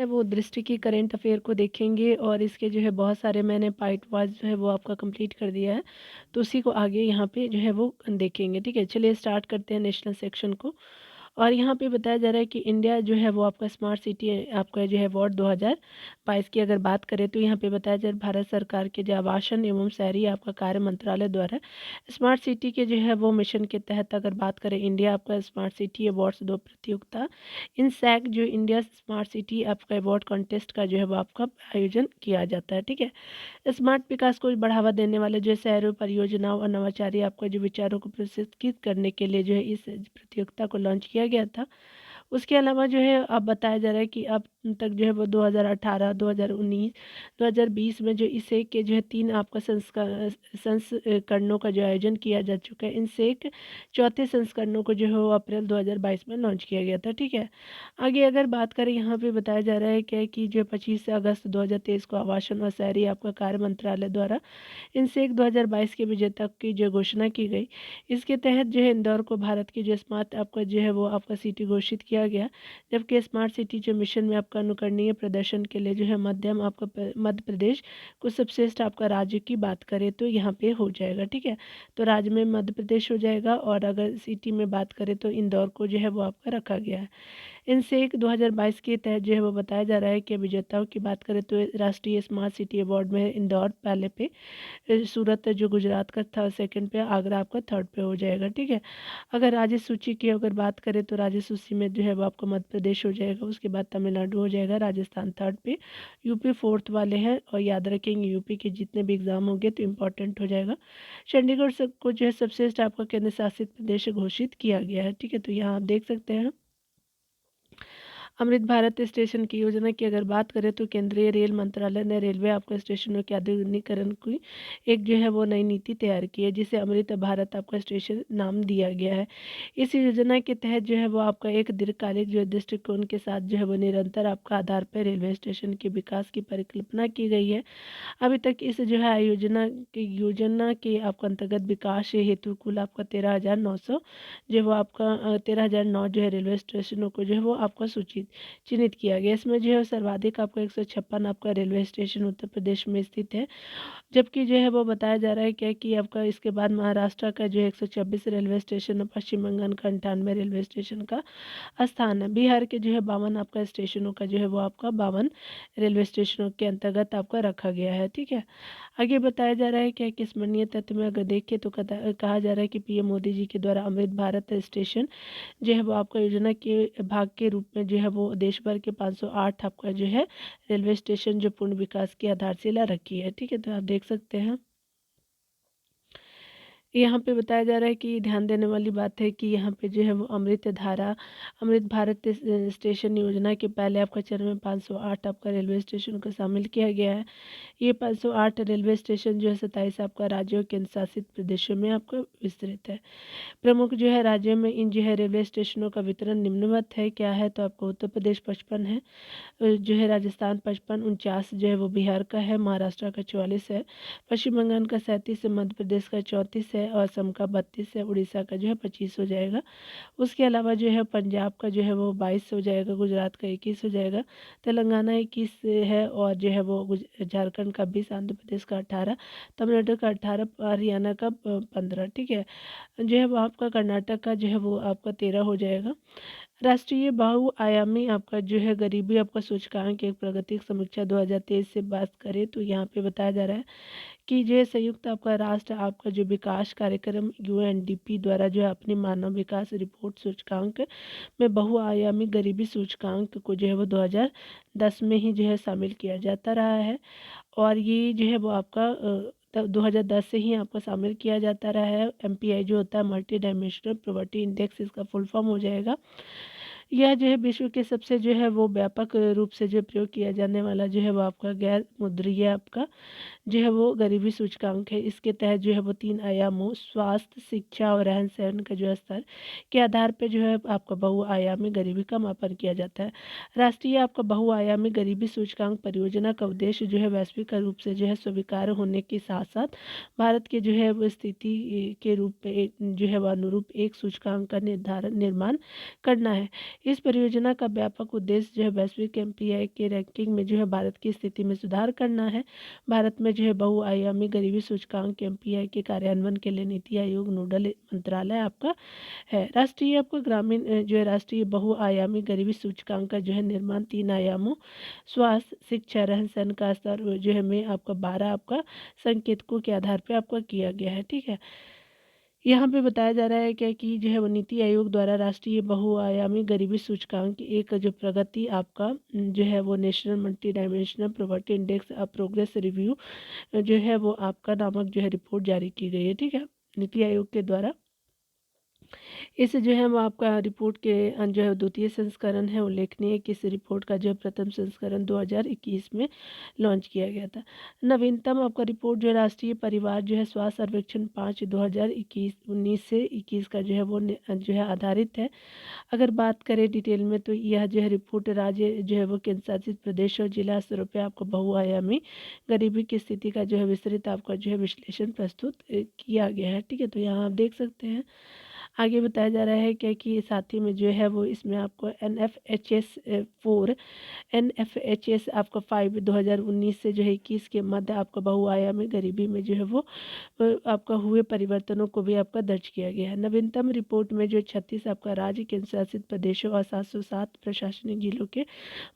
है वो दृष्टि की करंट अफेयर को देखेंगे और इसके जो है बहुत सारे मैंने पार्ट वाइज़ जो है वो आपका कंप्लीट कर दिया है। तो उसी को आगे यहाँ पे जो है वो देखेंगे, ठीक है? चलिए स्टार्ट करते हैं नेशनल सेक्शन को। और यहाँ पे बताया जा रहा है कि इंडिया जो है वो आपका स्मार्ट सिटी आपका जो है अवार्ड 2022 की अगर बात करें तो यहाँ पे बताया जा रहा है भारत सरकार के जो आवासन एवं शहरी आपका कार्य मंत्रालय द्वारा स्मार्ट सिटी के जो है वो मिशन के तहत अगर बात करें इंडिया आपका स्मार्ट सिटी अवार्ड्स 2 प्रतियोगिता इन सैक जो इंडिया स्मार्ट सिटी आपका अवार्ड कॉन्टेस्ट का जो है वो आपका आयोजन किया जाता है, ठीक है। स्मार्ट विकास को बढ़ावा देने वाले जो शहरों परियोजनाओं और नवाचारी आपका जो विचारों को प्रशिक्षित करने के लिए जो है इस प्रतियोगिता को लॉन्च किया गया था। उसके अलावा जो है अब बताया जा रहा है कि अब तक जो है वो 2018, 2019, 2020 में जो इसे के जो है 3 आपका संस्करणों का जो आयोजन किया जा चुका है। इनसे एक चौथे संस्करणों को जो है वो अप्रैल 2022 में लॉन्च किया गया था, ठीक है। आगे अगर बात करें यहाँ पे बताया जा रहा है क्या कि जो 25 अगस्त 2023 को आवासन और शहरी आपका कार्य मंत्रालय द्वारा इनसेक 2022 के विजेता की जो घोषणा की गई। इसके तहत जो है इंदौर को भारत की जो स्मार्ट आपका जो है वो आपका सिटी घोषित किया गया, जबकि स्मार्ट सिटी जो मिशन में आपका अनुकरणीय प्रदर्शन के लिए जो है मध्यम आपका मध्य प्रदेश को सबश्रेष्ठ आपका राज्य की बात करें तो यहाँ पे हो जाएगा, ठीक है। तो राज्य में मध्य प्रदेश हो जाएगा और अगर सिटी में बात करें तो इंदौर को जो है वो आपका रखा गया है। इनसेक 2022 के तहत जो है वो बताया जा रहा है कि विजेताओं की बात करें तो राष्ट्रीय स्मार्ट सिटी अवार्ड में इंदौर पहले पे, सूरत जो गुजरात का था सेकंड पे, आगरा आपका थर्ड पे हो जाएगा, ठीक है। अगर राज्य सूची की अगर बात करें तो राज्य सूची में जो है वो आपको मध्य प्रदेश हो जाएगा, उसके बाद तमिलनाडु हो जाएगा, राजस्थान थर्ड पे, यूपी फोर्थ वाले हैं। और याद रखेंगे यूपी के जितने भी एग्जाम होंगे तो इम्पोर्टेंट हो जाएगा। चंडीगढ़ को जो है सबसे आपका केंद्र शासित प्रदेश घोषित किया गया है, ठीक है। तो यहाँ आप देख सकते हैं अमृत भारत स्टेशन की योजना की अगर बात करें तो केंद्रीय रेल मंत्रालय ने रेलवे आपका स्टेशनों के आधुनिकीकरण की एक जो है वो नई नीति तैयार की है, जिसे अमृत भारत आपका स्टेशन नाम दिया गया है। इस योजना के तहत जो है वो आपका एक दीर्घकालिक जो दृष्टिकोण के साथ जो है वो निरंतर आपका आधार पर रेलवे स्टेशन के विकास की परिकल्पना की गई है। अभी तक इस जो है योजना के आपका अंतर्गत विकास हेतु कुल आपका 13,900 जो वो आपका 13,009 जो है रेलवे स्टेशनों को जो है वो आपका सूचित चिन्हित किया गया। इसमें जो है सर्वाधिक आपका 156 आपका रेलवे स्टेशन उत्तर प्रदेश में स्थित है, जबकि जो है वो बताया जा रहा है क्या कि आपका इसके बाद महाराष्ट्र का जो है 126 रेलवे स्टेशन और पश्चिम बंगाल का 98 रेलवे स्टेशन का स्थान है। बिहार के जो है 52 आपका स्टेशनों का जो है वो आपका 52 रेलवे स्टेशनों के अंतर्गत आपका रखा गया है, ठीक है। आगे बताया जा रहा है क्या कि स्मरणीय तथ्य में अगर देखें तो कहा जा रहा है कि पीएम मोदी जी के द्वारा अमृत भारत स्टेशन जो है वो आपका योजना के भाग के रूप में जो है वो देश भर के 508 आपका जो है रेलवे स्टेशन जो पूर्ण विकास की आधारशिला रखी है, ठीक है। तो आप देख सकते हैं यहाँ पे बताया जा रहा है कि ध्यान देने वाली बात है कि यहाँ पे जो है वो अमृत भारत स्टेशन योजना के पहले आपका चरण में 508 आपका रेलवे स्टेशन को शामिल किया गया है। ये 508 रेलवे स्टेशन जो है 27 आपका राज्यों केंद्र शासित प्रदेशों में आपका विस्तृत है। प्रमुख जो है राज्यों में इन जो है रेलवे स्टेशनों का वितरण निम्नवत है, क्या है तो आपको उत्तर प्रदेश 55 है, जो है राजस्थान 55, 49 जो है वो बिहार का है, महाराष्ट्र का 44 है, पश्चिम बंगाल का 37 है, मध्य प्रदेश का 34 है और असम का 32 है, उड़ीसा का जो है 25 हो जाएगा। उसके अलावा जो है पंजाब का जो है वो 22 हो जाएगा, गुजरात का 21 हो जाएगा, तेलंगाना 21 है और जो है वो झारखंड का 20, आंध्र प्रदेश का 18, तमिलनाडु का 18, हरियाणा का 15, ठीक है। जो है वो आपका कर्नाटक का जो है वो आपका 13 हो जाएगा। राष्ट्रीय बहुआयामी आपका जो है गरीबी आपका सूचकांक एक प्रागतिक समीक्षा 2023 से बात करें तो यहाँ पे बताया जा रहा है कि जो है संयुक्त आपका राष्ट्र आपका जो विकास कार्यक्रम यूएनडीपी द्वारा जो है अपनी मानव विकास रिपोर्ट सूचकांक में बहुआयामी गरीबी सूचकांक को जो है वो 2010 में ही जो है शामिल किया जाता रहा है। और ये जो है वो आपका 2010 से ही आपको शामिल किया जाता रहा है। एमपीआई जो होता है मल्टी डायमेंशनल पॉवर्टी इंडेक्स, इसका फुल फॉर्म हो जाएगा। यह जो है विश्व के सबसे जो है वो व्यापक रूप से जो प्रयोग किया जाने वाला जो है वो आपका गैर मुद्रीय आपका जो है वो गरीबी सूचकांक है। इसके तहत जो है वो 3 आयामों स्वास्थ्य, शिक्षा और रहन सहन का जो है स्तर के आधार पर जो है आपका बहुआयामी गरीबी का मापन किया जाता है। राष्ट्रीय आपका बहुआयामी गरीबी सूचकांक परियोजना का उद्देश्य जो है वैश्विक रूप से जो है स्वीकार्य होने के साथ साथ भारत के जो है वो स्थिति के रूप में जो है वो अनुरूप एक सूचकांक का निर्माण करना है। इस परियोजना का व्यापक उद्देश्य जो है वैश्विक एमपीआई के रैंकिंग में जो है भारत की स्थिति में सुधार करना है। भारत में जो है बहुआयामी गरीबी सूचकांक एमपीआई के कार्यान्वयन के लिए नीति आयोग नोडल मंत्रालय आपका है। राष्ट्रीय आपका ग्रामीण जो है राष्ट्रीय बहुआयामी गरीबी सूचकांक का जो है निर्माण 3 आयामों स्वास्थ्य, शिक्षा, रहन सहन का स्तर जो है में आपका 12 आपका संकेतकों के आधार पर आपका किया गया है। ठीक है, यहाँ पे बताया जा रहा है क्या कि जो है वो नीति आयोग द्वारा राष्ट्रीय बहुआयामी गरीबी सूचकांक एक जो प्रगति आपका जो है वो national multi dimensional poverty index progress review जो है वो आपका नामक जो है रिपोर्ट जारी की गई है। ठीक है, नीति आयोग के द्वारा इस जो है वो आपका रिपोर्ट के जो है द्वितीय संस्करण है। उल्लेखनीय है कि इस रिपोर्ट का जो प्रथम संस्करण 2021 में लॉन्च किया गया था। नवीनतम आपका रिपोर्ट जो है राष्ट्रीय परिवार जो है स्वास्थ्य सर्वेक्षण 5 2021-19 से 21 का जो है वो जो है आधारित है। अगर बात करें डिटेल में तो यह जो है रिपोर्ट राज्य जो है वो केंद्र शासित प्रदेश और जिला स्तरों पर आपको बहुआयामी गरीबी की स्थिति का जो है विस्तृत आपका जो है विश्लेषण प्रस्तुत किया गया है। ठीक है, तो यहाँ आप देख सकते हैं। आगे बताया जा रहा है क्या कि साथ ही में जो है वो इसमें आपको NFHS 4 NFHS आपका 5 2019 से जो है 21 के मध्य आपका बहुआयामी गरीबी में जो है वो आपका हुए परिवर्तनों को भी आपका दर्ज किया गया है। नवीनतम रिपोर्ट में जो 36 आपका राज्य केंद्र शासित प्रदेशों और 707 प्रशासनिक जिलों के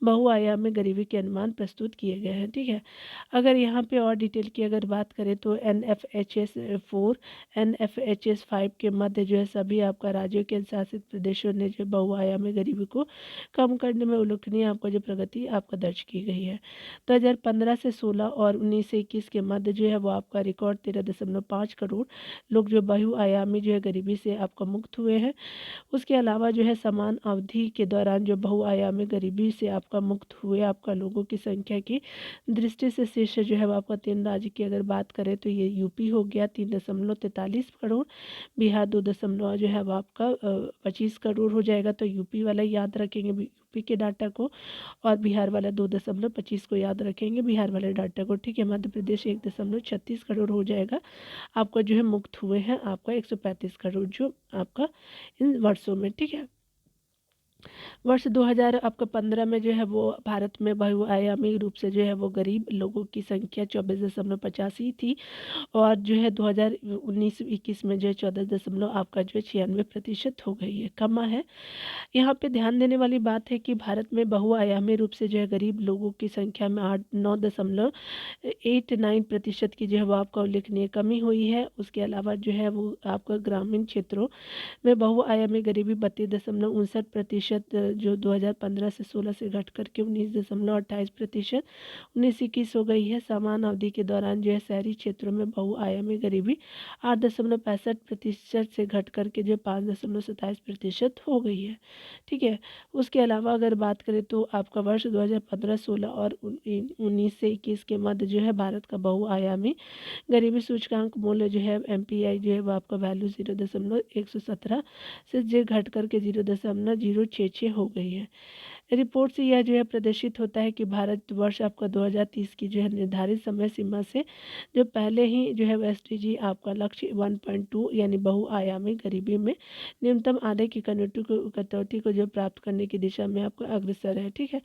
बहुआयामी गरीबी के अनुमान प्रस्तुत किए गए हैं। ठीक है, अगर यहाँ पे और डिटेल की अगर बात करें तो NFHS 4 NFHS 5 के मध्य जो है सभी आपका राज्यों के शासित प्रदेशों ने जो बहुआयामी गरीबी को कम करने में उल्लेखनीय आपका जो प्रगति आपका दर्ज की गई है। 2015 से 16 और 19 से 21 के मध्य जो है वो आपका रिकॉर्ड 13.5 करोड़ लोग जो बहुआयामी जो है गरीबी से आपका मुक्त हुए हैं। उसके अलावा जो है समान अवधि के दौरान जो बहुआयामी गरीबी से आपका मुक्त हुए आपका लोगों की संख्या की दृष्टि से शीर्ष जो है वो आपका 3 राज्य की अगर बात करें तो ये यूपी हो गया 3.43 करोड़, बिहार 2 दशमलव जो है वो आपका 25 करोड़ हो जाएगा। तो यूपी वाला याद रखेंगे यूपी के डाटा को, और बिहार वाला 2.25 को याद रखेंगे बिहार वाले डाटा को। ठीक है, मध्य प्रदेश 1.36 करोड़ हो जाएगा आपका जो है मुक्त हुए हैं आपका 135 करोड़ जो आपका इन वर्षों में। ठीक है, वर्ष 2000 आपका 15 में जो है वो भारत में बहुआयामी रूप से जो है वो गरीब लोगों की संख्या 24.85 थी, और जो है 2019-21 में जो है 14 दशमलव आपका जो है 96% हो गई है, कमा है। यहाँ पे ध्यान देने वाली बात है कि भारत में बहुआयामी रूप से जो है गरीब लोगों की संख्या में 9.89% की जो है वो आपका उल्लेखनीय कमी हुई है। उसके अलावा जो है वो आपका ग्रामीण क्षेत्रों में बहुआयामी गरीबी 32.59% जो 2015 से 16 से घट करके 19.28% 19-21 हो गई है। समान अवधि के दौरान जो है शहरी क्षेत्रों में बहुआयामी गरीबी 8.65% से घट करके जो 5.27% हो गई है। ठीक है, उसके अलावा अगर बात करें तो आपका वर्ष 2015-16 और 19 से 21 के मध्य जो है भारत का बहुआयामी गरीबी सूचकांक मूल्य जो है MPI जो है वो आपका वैल्यू 0.117 से जो घट करके 0.066 हो गई है। रिपोर्ट से यह जो है प्रदर्शित होता है कि भारत वर्ष आपका 2030 की जो है निर्धारित समय सीमा से जो पहले ही जो है SDG आपका लक्ष्य 1.2 यानी बहुआयामी गरीबी में न्यूनतम आधे की कटौती को जो प्राप्त करने की दिशा में आपका अग्रसर है। ठीक है,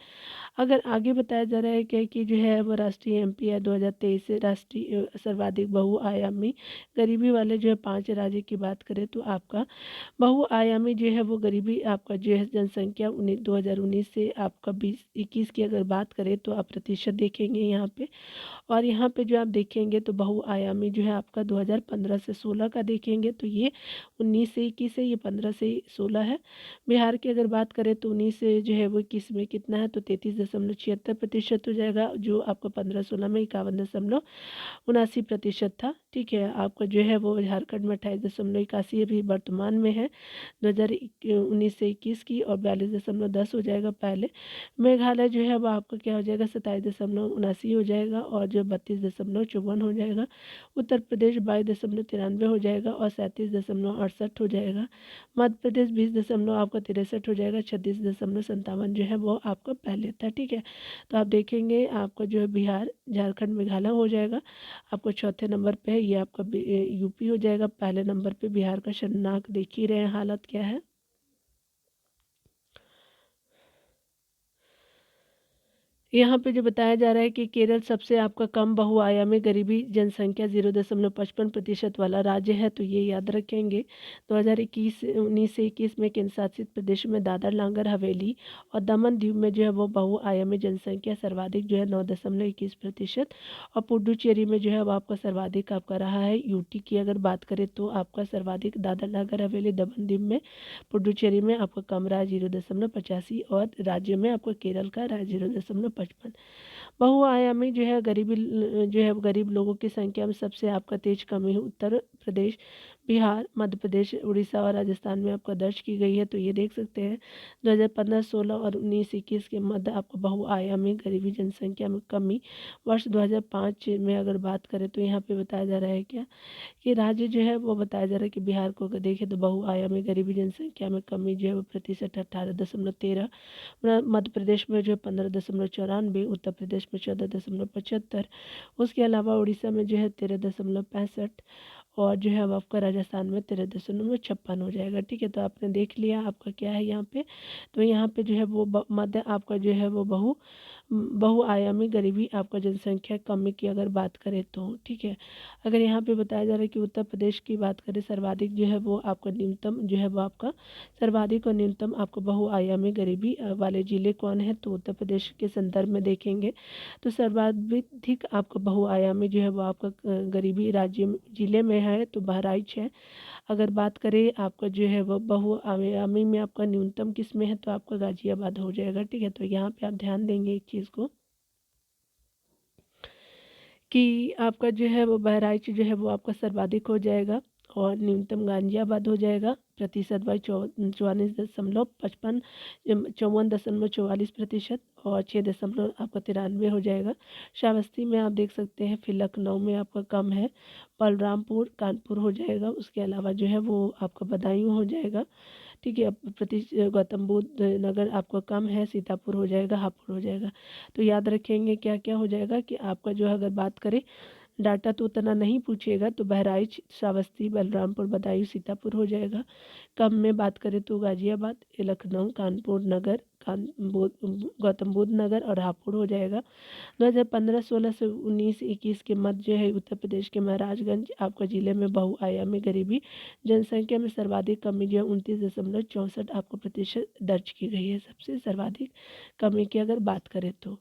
अगर आगे बताया जा रहा है क्या कि जो है वो राष्ट्रीय MPI 2023 से राष्ट्रीय सर्वाधिक बहुआयामी गरीबी वाले जो है 5 राज्य की बात करें तो आपका बहुआयामी जो है वो गरीबी आपका जो है जनसंख्या 2019 से आपका 20-21 की अगर बात करें तो आप प्रतिशत देखेंगे यहाँ पे, और यहाँ पे जो आप देखेंगे तो बहुआयामी जो है आपका 2015 से 16 का देखेंगे तो ये 19 से 21 है, ये 15 से 16 है। बिहार की अगर बात करें तो 19 से जो है वो 21 में कितना है तो 33.76% हो जाएगा, जो आपका 15-16 में 51.79% था। ठीक है, आपका जो है वो झारखंड में 28.81 अभी वर्तमान में है 2019 से 21 की, और 42.10 हो जाएगा पहले। मेघालय जो है वो आपका क्या हो जाएगा 27.79 हो जाएगा, और जो 32.54 हो जाएगा। उत्तर प्रदेश 22.93 हो जाएगा, और 37.68 हो जाएगा। मध्य प्रदेश 20 आपका 63 हो जाएगा, 36.57 जो है वो आपका पहले था। ठीक है, तो आप देखेंगे आपका जो है बिहार, झारखंड, मेघालय हो जाएगा आपको चौथे नंबर पे है, ये आपका यूपी हो जाएगा पहले नंबर पे। बिहार का शर्मनाक देख ही रहे हैं हालत क्या है। यहाँ पे जो बताया जा रहा है कि केरल सबसे आपका कम बहुआयामी गरीबी जनसंख्या 0.55% वाला राज्य है, तो ये याद रखेंगे। 2019 से 21 में केंद्र शासित प्रदेशों में दादर नागर हवेली और दमन दीव में जो है वो बहुआयामी जनसंख्या सर्वाधिक जो है 9.21%, और पुडुचेरी में जो है वो आपका सर्वाधिक आपका रहा है। यूटी की अगर बात करें तो आपका सर्वाधिक दादर नागर हवेली दमन दीव में, पुडुचेरी में आपका कम रहा है 0.85, और राज्य में आपका केरल का रहा है 0.55। बहुआयामी जो है गरीबी जो है गरीब लोगों की संख्या में सबसे आपका तेज कमी है उत्तर प्रदेश, बिहार, मध्य प्रदेश, उड़ीसा और राजस्थान में आपका दर्ज की गई है। तो ये देख सकते हैं 2015-16 और 19-21 के मध्य आपको बहुआयामी गरीबी जनसंख्या में कमी। वर्ष 2005 में अगर बात करें तो यहाँ पे बताया जा रहा है क्या, ये राज्य जो है वो बताया जा रहा है कि बिहार को अगर देखें तो बहुआयामी गरीबी जनसंख्या में कमी जो है वो प्रतिशत 18.13, मध्य प्रदेश में जो है 15.94, उत्तर प्रदेश में 14.75, उसके अलावा उड़ीसा में जो है 13.65, और जो है अब आपका राजस्थान में 13.56 हो जाएगा। ठीक है, तो आपने देख लिया आपका क्या है यहाँ पे। तो यहाँ पे जो है वो मध्य आपका जो है वो बहुआयामी गरीबी आपका जनसंख्या कमी की अगर बात करें तो ठीक है। अगर यहाँ पे बताया जा रहा है कि उत्तर प्रदेश की बात करें, सर्वाधिक जो है वो आपका न्यूनतम जो है वो आपका सर्वाधिक और न्यूनतम आपको बहुआयामी गरीबी वाले जिले कौन है, तो उत्तर प्रदेश के संदर्भ में देखेंगे तो सर्वाधिक आपका बहुआयामी जो है वो आपका गरीबी राज्य जिले में है तो बहराइच है। अगर बात करें आपका जो है वो बहुआयामी में आपका न्यूनतम किस में है, तो आपका गाजियाबाद हो जाएगा। ठीक है, तो यहाँ पे आप ध्यान देंगे एक चीज़ को कि आपका जो है वो बहराइच जो है वो आपका सर्वाधिक हो जाएगा, और न्यूनतम गाजियाबाद हो जाएगा प्रतिशत बाई 44.55, 54.44%, और 6 आपका 93 हो जाएगा। श्रावस्ती में आप देख सकते हैं, फिर लखनऊ में आपका कम है, बलरामपुर कानपुर हो जाएगा, उसके अलावा जो है वो आपका बदायूं हो जाएगा। ठीक है, अब गौतम बुद्ध नगर आपका कम है, सीतापुर हो जाएगा, हापुड़ हो जाएगा। तो याद रखेंगे क्या क्या हो जाएगा कि आपका जो है अगर बात करें डाटा तो उतना नहीं पूछेगा, तो बहराइच, श्रावस्ती, बलरामपुर, बदायूं, सीतापुर हो जाएगा। कम में बात करें तो गाजियाबाद, लखनऊ, कानपुर नगर, गौतम बुद्ध नगर और हापुड़ हो जाएगा। 2015-16 से 19-21 के मध्य जो है उत्तर प्रदेश के महाराजगंज आपका जिले में बहुआयामी गरीबी जनसंख्या में सर्वाधिक कमी जो है 29.64 आपको प्रतिशत दर्ज की गई है, सबसे सर्वाधिक कमी की अगर बात करें तो।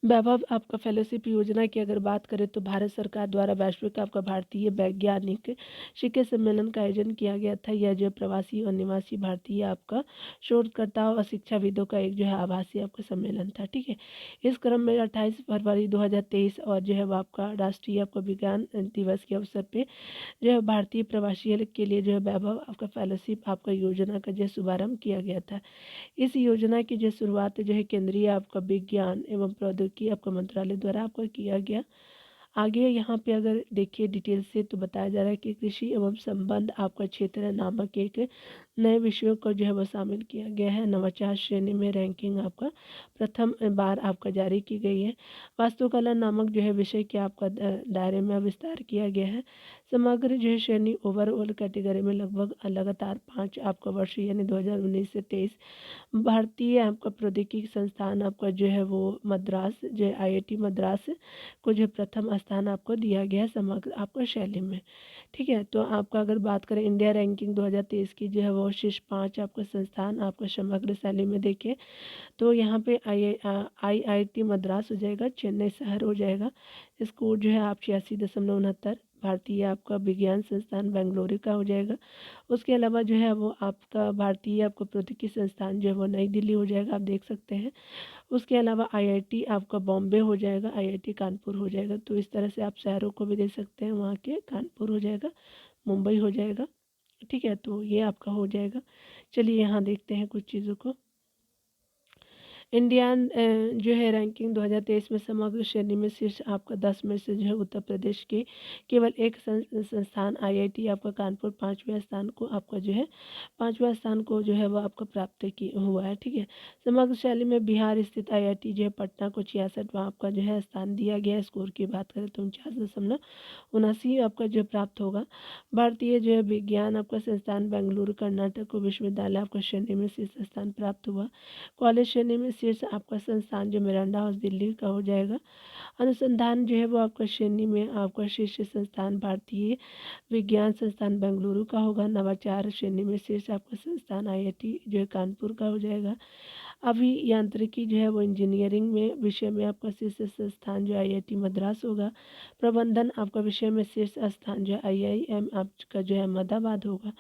वैभव आपका फेलोशिप योजना की अगर बात करें तो भारत सरकार द्वारा वैश्विक आपका भारतीय वैज्ञानिक शिखर सम्मेलन का आयोजन किया गया था। यह जो प्रवासी और निवासी भारतीय आपका शोधकर्ताओं और शिक्षाविदों का एक जो है आभासी आपका सम्मेलन था। ठीक है, इस क्रम में 28 फरवरी 2023 और जो है वो आपका राष्ट्रीय आपका विज्ञान दिवस के अवसर पे जो है भारतीय प्रवासी के लिए जो है वैभव आपका फेलोशिप आपका योजना का जो है शुभारम्भ किया गया था। इस योजना की जो शुरुआत जो है केंद्रीय आपका विज्ञान एवं प्रौद्योगिकी आपका मंत्रालय द्वारा आपका किया गया। आगे यहाँ पे अगर देखिए डिटेल से तो बताया जा रहा है कि कृषि एवं संबंध आपका क्षेत्र नामक एक नए विषयों को जो है वो शामिल किया गया है। नवाचार श्रेणी में रैंकिंग आपका प्रथम बार आपका जारी की गई है। वास्तुकला नामक जो है विषय के आपका दायरे में विस्तार किया गया है। समग्र जो है श्रेणी ओवरऑल कैटेगरी में लगभग लगातार 5 आपका वर्ष यानी 2019 से 23 भारतीय आपका प्रौद्योगिकी संस्थान आपका जो है वो मद्रास जो है आईआईटी मद्रास को जो प्रथम स्थान आपको दिया गया है समग्र आपका शैली में। ठीक है, तो आपका अगर बात करें इंडिया रैंकिंग 2023 की जो है वो शीर्ष 5 आपका संस्थान आपका समग्र शैली में देखें तो यहाँ पे आईआईटी मद्रास हो जाएगा, चेन्नई शहर हो जाएगा, स्कोर जो है आप 86.69, भारतीय आपका विज्ञान संस्थान बेंगलुरु का हो जाएगा। उसके अलावा जो है वो आपका भारतीय आपका प्रौद्योगिकी संस्थान जो है वो नई दिल्ली हो जाएगा, आप देख सकते हैं। उसके अलावा आईआईटी आपका बॉम्बे हो जाएगा, आईआईटी कानपुर हो जाएगा। तो इस तरह से आप शहरों को भी दे सकते हैं, वहाँ के कानपुर हो जाएगा, मुंबई हो जाएगा। ठीक है, तो ये आपका हो जाएगा। चलिए यहाँ देखते हैं कुछ चीज़ों को। इंडियन जो है रैंकिंग 2023 में समग्र श्रेणी में शीर्ष आपका 10 में से जो है उत्तर प्रदेश के केवल एक संस्थान आईआईटी आपका कानपुर 5वें स्थान को आपका जो है 5वां स्थान को जो है वो आपका प्राप्त हुआ है। ठीक है, समग्र शैली में बिहार स्थित आईआईटी जो है पटना को 66वां आपका जो है स्थान दिया गया है। स्कोर की बात करें तो 49.79 आपका जो प्राप्त होगा। भारतीय जो है विज्ञान आपका संस्थान बेंगलुरु कर्नाटक को विश्वविद्यालय आपका श्रेणी में शीर्ष स्थान प्राप्त हुआ। कॉलेज श्रेणी में शीर्ष आपका संस्थान जो मिरांडा हाउस दिल्ली का हो जाएगा। अनुसंधान जो है वो आपका श्रेणी में आपका शीर्ष संस्थान भारतीय विज्ञान संस्थान बेंगलुरु का होगा। नवाचार श्रेणी में शीर्ष आपका संस्थान आईआईटी जो है कानपुर का हो जाएगा। अभियांत्रिकी जो है वो इंजीनियरिंग में विषय में आपका शीर्ष संस्थान जो आईआईटी मद्रास होगा। प्रबंधन आपका विषय में शीर्ष स्थान जो आईआईएम आपका जो है अहमदाबाद होगा।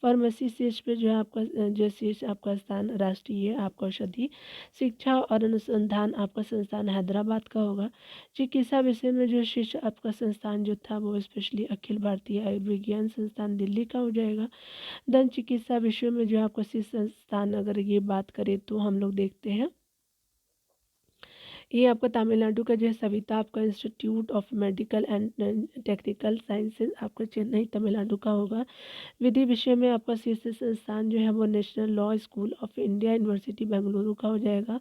फार्मेसी शीर्ष पे जो है आपका जो शीर्ष आपका स्थान राष्ट्रीय आपका औषधि शिक्षा और अनुसंधान आपका संस्थान हैदराबाद का होगा। चिकित्सा विषय में जो शीर्ष आपका संस्थान जो था वो स्पेशली अखिल भारतीय आयुर्विज्ञान संस्थान दिल्ली का हो जाएगा। दंत चिकित्सा विषय में जो आपका शीर्ष संस्थान अगर ये बात करें तो हम लोग देखते हैं ये आपका तमिलनाडु का जो है सविता आपका institute of medical and technical sciences आपका चेन्नई तमिलनाडु का होगा। विधि विषय में आपका शीर्ष संस्थान जो है वो national law school of India university Bengaluru का हो जाएगा।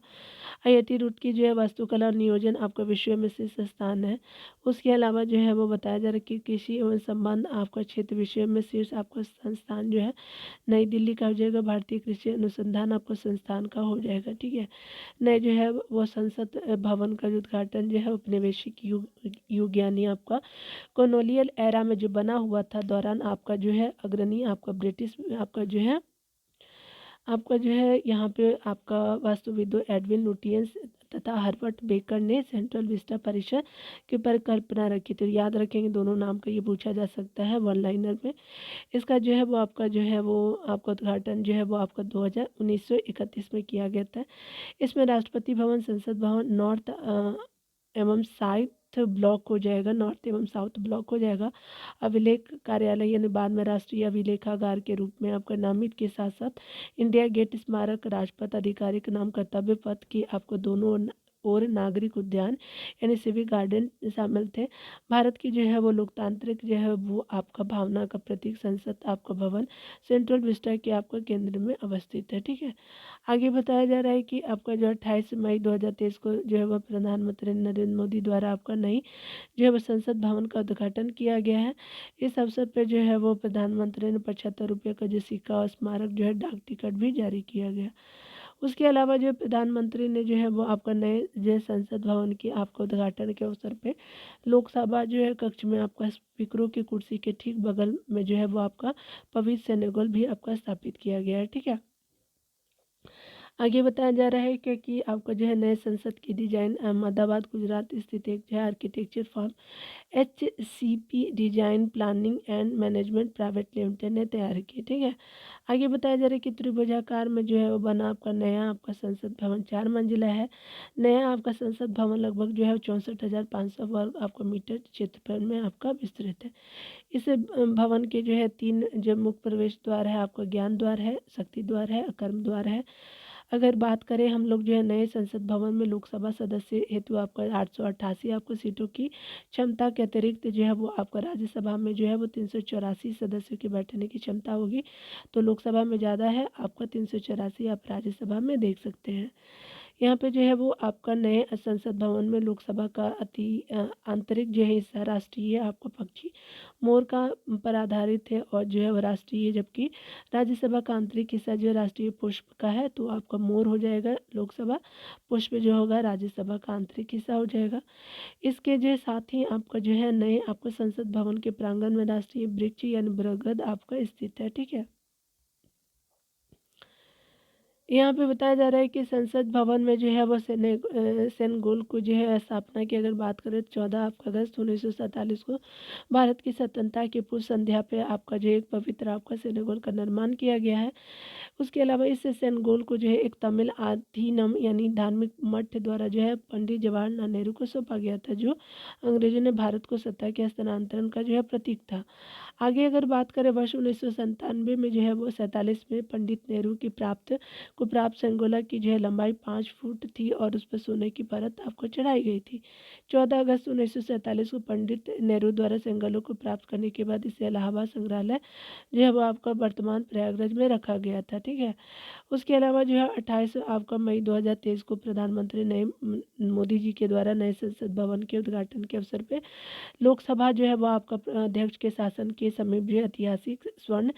आईआईटी रुड़की जो है वास्तुकला और नियोजन आपका विषय में शीर्ष स्थान है। उसके अलावा जो है वो बताया जा रहा है कि कृषि एवं संबंध आपका क्षेत्र विषय में शीर्ष आपका संस्थान जो है नई दिल्ली का हो जाएगा। भारतीय कृषि अनुसंधान आपका संस्थान का हो जाएगा। ठीक है, नए जो है वो संसद भवन का जो उद्घाटन जो है औपनिवेशिक युग यानी आपका कॉलोनियल एरा में जो बना हुआ था दौरान आपका जो है अग्रणी आपका ब्रिटिश आपका जो है यहाँ पे आपका वास्तुविदों एडविन लुटियंस तथा हर्बर्ट बेकर ने सेंट्रल विस्टा परिसर की परिकल्पना रखी थी। याद रखेंगे दोनों नाम का ये पूछा जा सकता है वन लाइनर में। इसका जो है वो आपका जो है वो आपका उद्घाटन जो है वो आपका 1931 में किया गया था। इसमें राष्ट्रपति भवन संसद भवन नॉर्थ एवं साउथ ब्लॉक हो जाएगा, नॉर्थ एवं साउथ ब्लॉक हो जाएगा। अभिलेख कार्यालय यानी बाद में राष्ट्रीय अभिलेखागार के रूप में आपका नामित के साथ साथ इंडिया गेट स्मारक राजपथ आधिकारिक नाम कर्तव्य पथ की आपको दोनों और नागरिक उद्यान यानी सिविक गार्डन शामिल थे। भारत की जो है वो लोकतांत्रिक जो है वो आपका भावना का प्रतीक संसद आपका भवन सेंट्रल विस्टा के आपका केंद्र में अवस्थित है। ठीक है, आगे बताया जा रहा है कि आपका जो 28 मई 2023 को जो है वह प्रधानमंत्री नरेंद्र मोदी द्वारा आपका नई जो है वह संसद भवन का उद्घाटन किया गया है। इस अवसर पर जो है वो प्रधानमंत्री ने 75 रुपये का जो सिक्का और स्मारक जो है डाक टिकट भी जारी किया गया। उसके अलावा जो प्रधानमंत्री ने जो है वो आपका नए जो संसद भवन की आपका उद्घाटन के अवसर पे लोकसभा जो है कक्ष में आपका स्पीकरों की कुर्सी के ठीक बगल में जो है वो आपका पवित्र सेनेगल भी आपका स्थापित किया गया है। ठीक है, आगे बताया जा रहा है कि आपका जो है नए संसद की डिजाइन अहमदाबाद गुजरात स्थित एक जो है architecture firm HCP design planning and management private limited ने तैयार की। ठीक है, आगे बताया जा रहा है कि त्रिभुजाकार में जो है वो बना आपका नया आपका संसद भवन 4 मंजिला है। नया आपका संसद भवन लगभग जो है 64,500 वर्ग आपका मीटर क्षेत्रफल में आपका विस्तृत है। इस भवन के जो है 3 जो मुख्य प्रवेश द्वार है आपका ज्ञान द्वार है, शक्ति द्वार है, कर्म द्वार है। अगर बात करें हम लोग जो है नए संसद भवन में लोकसभा सदस्य हेतु आपका 888 आपको सीटों की क्षमता के अतिरिक्त जो है वो आपका राज्यसभा में जो है वो 384 सदस्यों की बैठने की क्षमता होगी। तो लोकसभा में ज़्यादा है आपका 384 आप राज्यसभा में देख सकते हैं। यहाँ पे जो है वो आपका नए संसद भवन में लोकसभा का आंतरिक जो है हिस्सा राष्ट्रीय आपका पक्षी मोर का पर आधारित है और जो है वो राष्ट्रीय, जबकि राज्यसभा का आंतरिक हिस्सा जो है राष्ट्रीय पुष्प का है तो आपका मोर हो जाएगा लोकसभा, पुष्प जो होगा राज्यसभा का आंतरिक हिस्सा हो जाएगा। इसके जो साथ ही आपका जो है नए आपका संसद भवन के प्रांगण में राष्ट्रीय वृक्ष यानी बरगद आपका स्थित है। ठीक है, यहाँ पे बताया जा रहा है कि संसद भवन में जो है वो सेनेगल को जो है स्थापना की अगर बात करें तो 14 अगस्त 1947 को भारत की स्वतंत्रता की पूर्व संध्या पे आपका जो एक पवित्र आपका सेनेगल का निर्माण किया गया है। उसके अलावा इस सेनेगल को जो है एक तमिल अधीनम यानी धार्मिक मठ द्वारा जो है पंडित जवाहरलाल नेहरू को सौंपा गया था, जो अंग्रेजों ने भारत को सत्ता के हस्तांतरण का जो है प्रतीक था। आगे अगर बात करें वर्ष 1997 में जो है वो 47 में पंडित नेहरू की प्राप्त सेंगोला की जो है लंबाई 5 फुट थी और उस पर सोने की परत आपको चढ़ाई गई थी। 14 अगस्त 1947 को पंडित नेहरू द्वारा सेंगोला को प्राप्त करने के बाद इसे इलाहाबाद संग्रहालय जो है वो आपका वर्तमान प्रयागराज में रखा गया था। ठीक है, उसके अलावा जो है 28 आपका मई 2023 को प्रधानमंत्री नए मोदी जी के द्वारा नए संसद भवन के उद्घाटन के अवसर पे लोकसभा जो है वो आपका अध्यक्ष के शासन के समीप जो है ऐतिहासिक स्वर्ण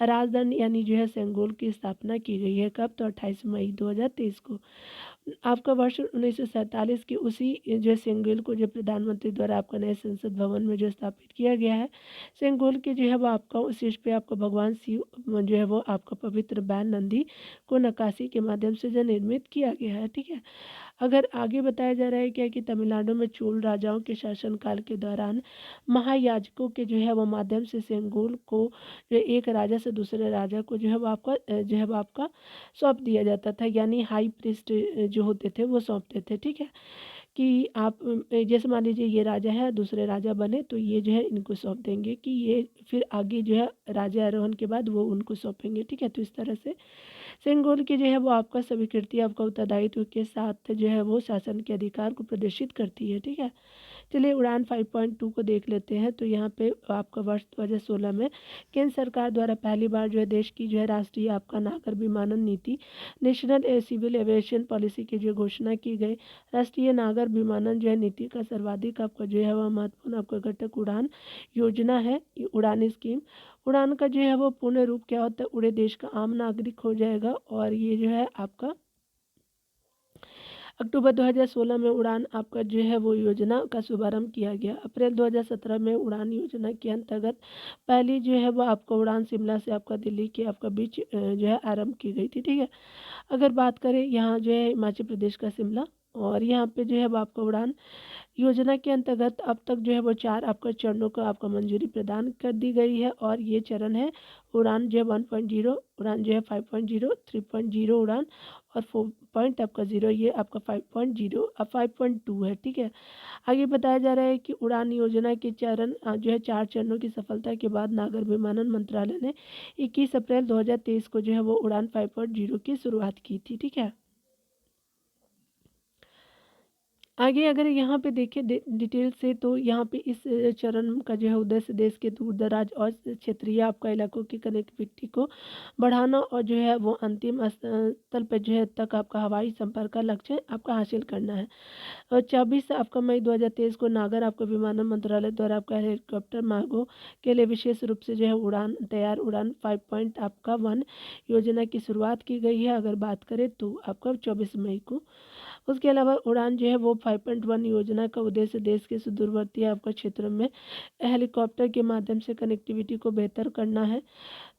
राजदंड यानी जो है सेंगोल की स्थापना की गई है। कब? तो 28 मई 2023 को। आपका वर्ष 1947 की उसी जो सेंगोल को जो प्रधानमंत्री द्वारा आपका नए संसद भवन में जो स्थापित किया गया है। सेंगोल के जो है वो आपका उस शीर्ष पे आपका भगवान शिव जो है वो आपका पवित्र बैल नंदी को नक्काशी के माध्यम से जो निर्मित किया गया है। ठीक है। अगर आगे बताया जा रहा है क्या कि तमिलनाडु में चोल राजाओं के शासनकाल के दौरान महायाजकों के जो है वो माध्यम से सेंगोल को जो एक राजा से दूसरे राजा को जो है वो आपका जो है वो आपका सौंप दिया जाता था, यानी हाई प्रीस्ट जो होते थे वो सौंपते थे। ठीक है। कि आप जैसे मान लीजिए ये राजा है, दूसरे राजा बने तो ये जो है इनको सौंप देंगे कि ये फिर आगे जो है राजा आरोहण के बाद वो उनको सौंपेंगे। ठीक है। तो इस तरह से सेंगोल की जो है वो आपका स्वीकृति आपका उत्तरदायित्व के साथ जो है वो शासन के अधिकार को प्रदर्शित करती है। ठीक है। चलिए उड़ान 5.2 को देख लेते हैं। तो यहाँ पे आपका वर्ष 2016 में केंद्र सरकार द्वारा पहली बार जो है देश की जो है राष्ट्रीय आपका नागर विमानन नीति नेशनल सिविल एविएशन पॉलिसी की जो घोषणा की गई। राष्ट्रीय नागर विमानन जो है नीति का सर्वाधिक आपका जो है वह महत्वपूर्ण आपका घटक उड़ान योजना है, उड़ान स्कीम। उड़ान का जो है वो पूर्ण रूप क्या होता है, उड़े देश का आम नागरिक हो जाएगा। और ये जो है आपका अक्टूबर 2016 में उड़ान आपका जो है वो योजना का शुभारंभ किया गया। अप्रैल 2017 में उड़ान योजना के अंतर्गत पहली जो है वो आपका उड़ान शिमला से आपका दिल्ली के आपका बीच जो है आरंभ की गई थी। ठीक है। अगर बात करें यहाँ जो है हिमाचल प्रदेश का शिमला, और यहाँ पे जो है वो आपका उड़ान योजना के अंतर्गत अब तक जो है वो 4 आपका चरणों को आपका मंजूरी प्रदान कर दी गई है। और ये चरण है उड़ान जो है 1.0, उड़ान जो है 5.0, 3.0 उड़ान, और 4 पॉइंट आपका 0 ये आपका 5.0 अब 5.2 है। ठीक है। आगे बताया जा रहा है कि उड़ान योजना के चरण जो है 4 चरणों की सफलता के बाद नागर विमानन मंत्रालय ने 21 अप्रैल 2023 को जो है वो उड़ान 5.0 की शुरुआत की थी। ठीक है। आगे अगर यहाँ पे देखें डिटेल से, तो यहाँ पे इस चरण का जो है उद्देश्य देश के दूर दराज और क्षेत्रीय आपका इलाकों की कनेक्टिविटी को बढ़ाना और जो है वो अंतिम स्थल पे जो है तक आपका हवाई संपर्क का लक्ष्य आपका हासिल करना है। और 24 आपका मई 2023 को नागर आपका विमानन मंत्रालय द्वारा आपका हेलीकॉप्टर मार्गों के लिए विशेष रूप से जो है उड़ान तैयार उड़ान 5 पॉइंट आपका 1 योजना की शुरुआत की गई है। अगर बात करें तो आपका 24 मई को। उसके अलावा उड़ान जो है वो 5.1 योजना का उद्देश्य देश के सुदूरवर्ती आपका क्षेत्रों में हेलीकॉप्टर के माध्यम से कनेक्टिविटी को बेहतर करना है।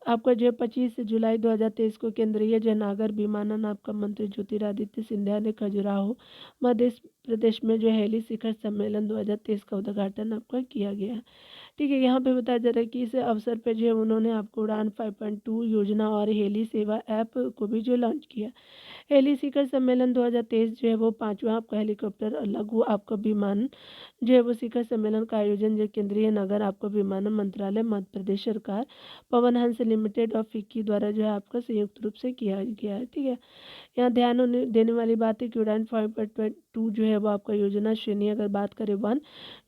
आपका जो 25 जुलाई 2023 को केंद्रीय जयनागर विमानन आपका मंत्री ज्योतिरादित्य सिंधिया ने खजुराहो मध्य प्रदेश में जो हेली शिखर सम्मेलन 2023 का उद्घाटन आपका किया गया है। ठीक है। यहाँ पे बताया जा रहा है कि इस अवसर पर जो है उन्होंने आपको उड़ान 5.2 योजना और हेली सेवा ऐप को भी जो लॉन्च किया। हेली शिखर सम्मेलन 2023 जो है वो 5वां आपका हेलीकॉप्टर और लघु आपका विमान जो है वो शिखर सम्मेलन का आयोजन जो केंद्रीय नगर आपका विमानन मंत्रालय मध्य प्रदेश सरकार पवन हंस लिमिटेड और फिक्की द्वारा जो है आपका संयुक्त रूप से किया गया है। ठीक है। यहाँ ध्यान देने वाली बात है कि उड़ान 5.2 जो है वो आपका योजना श्रेणी अगर बात करें 1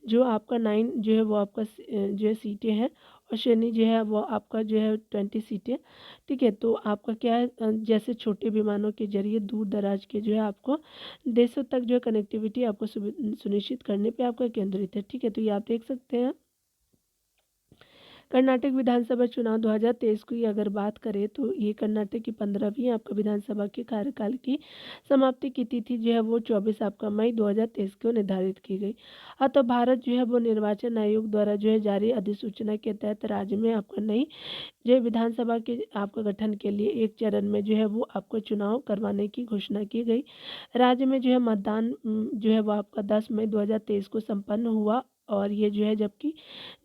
जो आपका 9 जो है वो आपका जो है सीटें हैं, और श्रेणी जो है वो आपका जो है 20 सीटें। ठीक है। तो आपका क्या है जैसे छोटे विमानों के जरिए दूर दराज के जो है आपको देशों तक जो है कनेक्टिविटी आपको सुनिश्चित करने पे आपका केंद्रित है। ठीक है। तो ये आप देख सकते हैं। कर्नाटक विधानसभा चुनाव 2023 की अगर बात करें तो ये कर्नाटक की 15वीं आपका विधानसभा के कार्यकाल की समाप्ति की तिथि जो है वो 24 आपका मई 2023 को निर्धारित की गई। अतः भारत जो है वो निर्वाचन आयोग द्वारा जो है जारी अधिसूचना के तहत राज्य में आपका नई जो है विधानसभा के आपका गठन के लिए एक चरण में जो है वो आपको चुनाव करवाने की घोषणा की गई। राज्य में जो है मतदान जो है वो आपका 10 मई 2023 को संपन्न हुआ। और ये जो है जबकि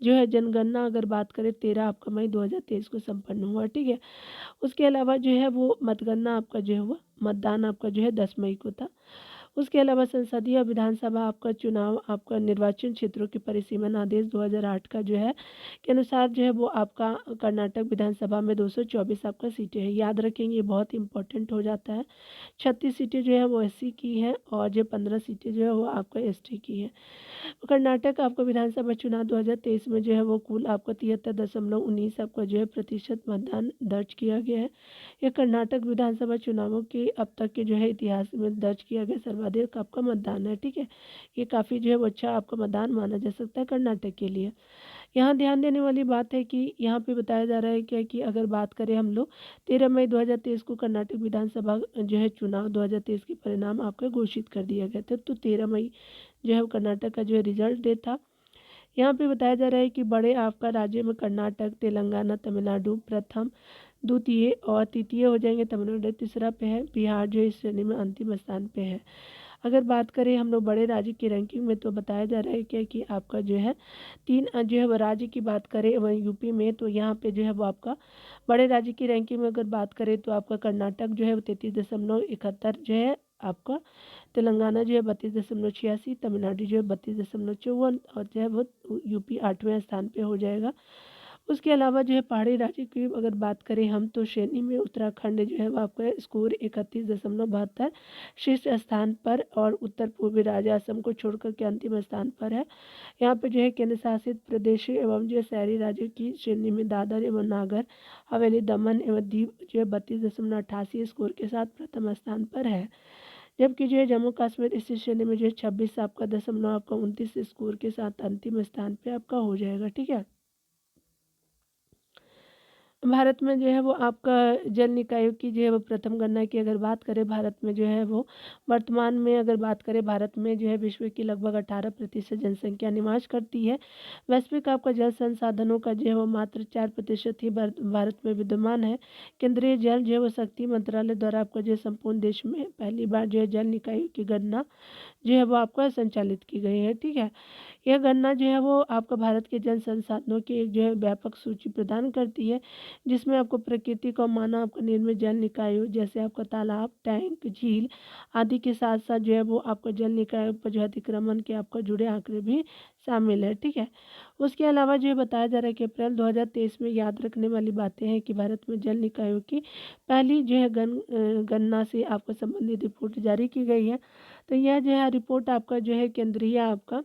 जो है जनगणना अगर बात करें 13 आपका मई 2023 को संपन्न हुआ। ठीक है। उसके अलावा जो है वो मतगणना आपका जो है वो मतदान आपका जो है 10 मई को था। उसके अलावा संसदीय विधानसभा आपका चुनाव आपका निर्वाचन क्षेत्रों के परिसीमन आदेश 2008 का जो है के अनुसार जो है वो आपका कर्नाटक विधानसभा में 224 आपका सीटें हैं। याद रखेंगे, ये बहुत इंपॉर्टेंट हो जाता है। 36 सीटें जो है वो एससी की हैं और जो 15 सीटें जो है वो आपका एसटी की हैं। कर्नाटक आपका विधानसभा चुनाव 2023 में जो है वो कुल आपका 73.19 आपका जो है प्रतिशत मतदान दर्ज किया गया है। यह कर्नाटक विधानसभा चुनावों के अब तक के जो है इतिहास में दर्ज किया गया सर्वाधिक आपका मतदान है, ठीक है। ये काफ़ी जो है वो अच्छा आपका मतदान माना जा सकता है कर्नाटक के लिए। यहाँ ध्यान देने वाली बात है कि यहाँ पे बताया जा रहा है क्या कि अगर बात करें हम लोग 13 मई 2023 को कर्नाटक विधानसभा जो है चुनाव 2023 के परिणाम आपका घोषित कर दिया गया था। तो 13 मई जो है वो कर्नाटक का जो है रिजल्ट डे था। यहाँ पे बताया जा रहा है कि बड़े आपका राज्य में कर्नाटक, तेलंगाना, तमिलनाडु प्रथम, द्वितीय और तृतीय हो जाएंगे। तमिलनाडु तीसरा पे है, बिहार जो इस श्रेणी में अंतिम स्थान पे है। अगर बात करें हम लोग बड़े राज्य की रैंकिंग में तो बताया जा रहा है क्या कि आपका जो है तीन जो है वो राज्य की बात करें वहीं यूपी में, तो यहाँ पे जो है वो आपका बड़े राज्य की रैंकिंग में अगर बात करें तो आपका कर्नाटक जो है वो 33.71 जो है आपका, तेलंगाना जो है 32.86, तमिलनाडु जो है 32.54 और जो है वो यूपी 8वें स्थान पे हो जाएगा। उसके अलावा जो है पहाड़ी राज्य की अगर बात करें हम तो श्रेणी में उत्तराखंड जो है वो आपका स्कोर 31.72 शीर्ष स्थान पर, और उत्तर पूर्वी राज्य असम को छोड़कर के अंतिम स्थान पर है। यहाँ पे जो है केंद्र शासित प्रदेश एवं जो है शहरी राज्यों की श्रेणी में दादर एवं नागर हवेली, दमन एवं दीव जो है 32.88 स्कोर के साथ प्रथम स्थान पर है। जबकि जो है जम्मू कश्मीर इस श्रेणी में जो है 26 आपका दशमलव आपका 29 स्कोर के साथ अंतिम स्थान पे आपका हो जाएगा, ठीक है। भारत में जो है वो आपका जल निकायों की जो है वो प्रथम गणना की अगर बात करें भारत में जो है वो वर्तमान में अगर बात करें भारत में जो है विश्व की लगभग 18% जनसंख्या निवास करती है। वैश्विक आपका जल संसाधनों का जो है वो मात्र 4% ही भारत में विद्यमान है। केंद्रीय जल जो है वो शक्ति मंत्रालय द्वारा आपका जो है संपूर्ण देश में पहली बार जो है जल निकायों की गणना जो है वो आपका संचालित की गई है, ठीक है। यह गणना जो है वो आपका भारत के जल संसाधनों की एक जो है व्यापक सूची प्रदान करती है, जिसमें आपको प्रकृति का माना आपका निर्मित जल निकायों जैसे आपका तालाब, टैंक, झील आदि के साथ साथ जो है वो आपका जल निकायों पर जो अतिक्रमण के आपका जुड़े आंकड़े भी शामिल है, ठीक है। उसके अलावा जो है बताया जा रहा है कि अप्रैल 2023 में याद रखने वाली बातें हैं कि भारत में जल निकायों की पहली जो है गणना से आपको संबंधित रिपोर्ट जारी की गई है। तो यह जो है रिपोर्ट आपका जो है केंद्रीय आपका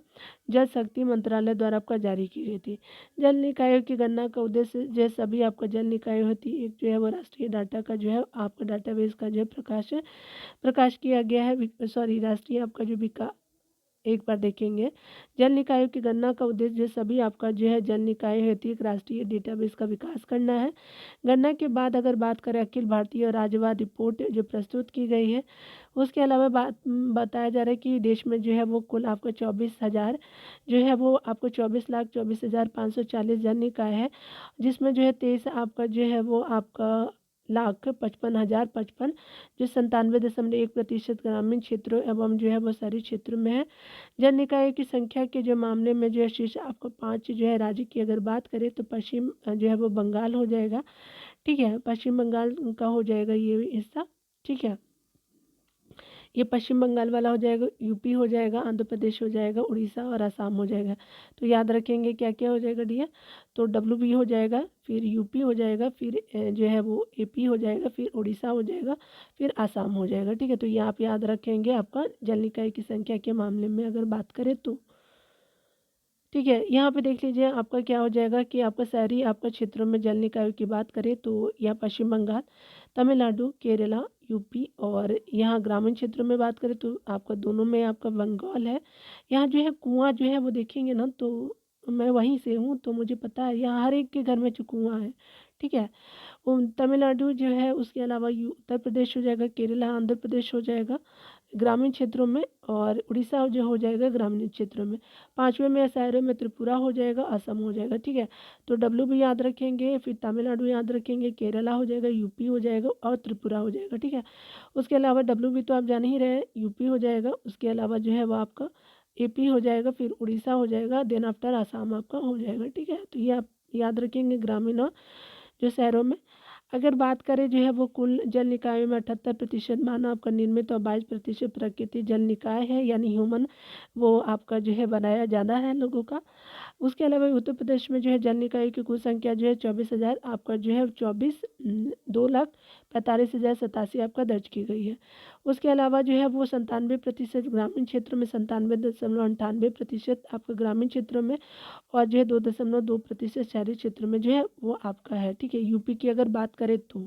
जल शक्ति मंत्रालय द्वारा आपका जारी की गई थी। जल निकायों की गणना का उद्देश्य जो सभी आपका जल निकाय होती है एक जो है वो राष्ट्रीय डाटा का जो है आपका डाटाबेस का जो है प्रकाश किया गया है, सॉरी राष्ट्रीय आपका जो विकास, एक बार देखेंगे जल निकायों की गणना का उद्देश्य जो सभी आपका जो है जल निकाय हेतु एक राष्ट्रीय डेटाबेस का विकास करना है। गणना के बाद अगर बात करें अखिल भारतीय और राज्यवार रिपोर्ट जो प्रस्तुत की गई है, उसके अलावा बताया जा रहा है कि देश में जो है वो कुल आपको 24,000 जो है वो आपको 24,24,540 जन निकाय है, जिसमें जो है 23 आपका जो है वो आपका 1,55,055 जो 97.1% ग्रामीण क्षेत्रों एवं जो है वो शहरी क्षेत्रों में है। जन निकाय की संख्या के जो मामले में जो है शीर्ष आपको 5 जो है राज्य की अगर बात करें तो पश्चिम जो है वो बंगाल हो जाएगा, ठीक है। पश्चिम बंगाल का हो जाएगा ये हिस्सा, ठीक है। ये पश्चिम बंगाल वाला हो जाएगा, यूपी हो जाएगा, आंध्र प्रदेश हो जाएगा, उड़ीसा और असम हो जाएगा। तो याद रखेंगे क्या क्या हो जाएगा डियर, तो WB हो जाएगा, फिर यूपी हो जाएगा, फिर जो है वो AP हो जाएगा, फिर उड़ीसा हो जाएगा, फिर असम हो जाएगा, ठीक है। तो ये आप याद रखेंगे आपका जल निकाय की संख्या के मामले में अगर बात करें तो, ठीक है। यहाँ पे देख लीजिए आपका क्या हो जाएगा कि आपका शहरी आपका क्षेत्रों में जल निकायों की बात करें तो यह पश्चिम बंगाल, तमिलनाडु, केरला, यूपी, और यहाँ ग्रामीण क्षेत्रों में बात करें तो आपका दोनों में आपका बंगाल है। यहाँ जो है कुआं जो है वो देखेंगे ना तो मैं वहीं से हूँ तो मुझे पता है यहाँ हर एक के घर में जो कुआं है, ठीक है। तमिलनाडु जो है, उसके अलावा उत्तर प्रदेश हो जाएगा, केरला आंध्र प्रदेश हो जाएगा ग्रामीण क्षेत्रों में, और उड़ीसा जो हो जाएगा ग्रामीण क्षेत्रों में। पाँचवें में शहरों में त्रिपुरा हो जाएगा, असम हो जाएगा, ठीक है। तो डब्ल्यू भी याद रखेंगे, फिर तमिलनाडु याद रखेंगे, केरला हो जाएगा, यूपी हो जाएगा और त्रिपुरा हो जाएगा, ठीक है। उसके अलावा डब्ल्यू भी तो आप जान ही रहे हैं, यूपी हो जाएगा, उसके अलावा जो है वो आपका AP हो जाएगा, फिर उड़ीसा हो जाएगा, देन आफ्टर आसाम आपका हो जाएगा, ठीक है। तो ये आप याद रखेंगे ग्रामीण और जो शहरों में। अगर बात करें जो है वो कुल जल निकायों में 78% मानव आपका निर्मित और 22% प्राकृतिक जल निकाय है, यानी ह्यूमन वो आपका जो है बनाया जाना है लोगों का। उसके अलावा उत्तर प्रदेश में जो है जल निकाय की कुल संख्या जो है 24,000 आपका जो है 2,45,087 आपका दर्ज की गई है। उसके अलावा जो है वो 97% ग्रामीण क्षेत्र में, 97.98% आपका ग्रामीण क्षेत्रों में, और जो है 2.2% शहरी क्षेत्र में जो है वो आपका है, ठीक है। यूपी की अगर बात करें तो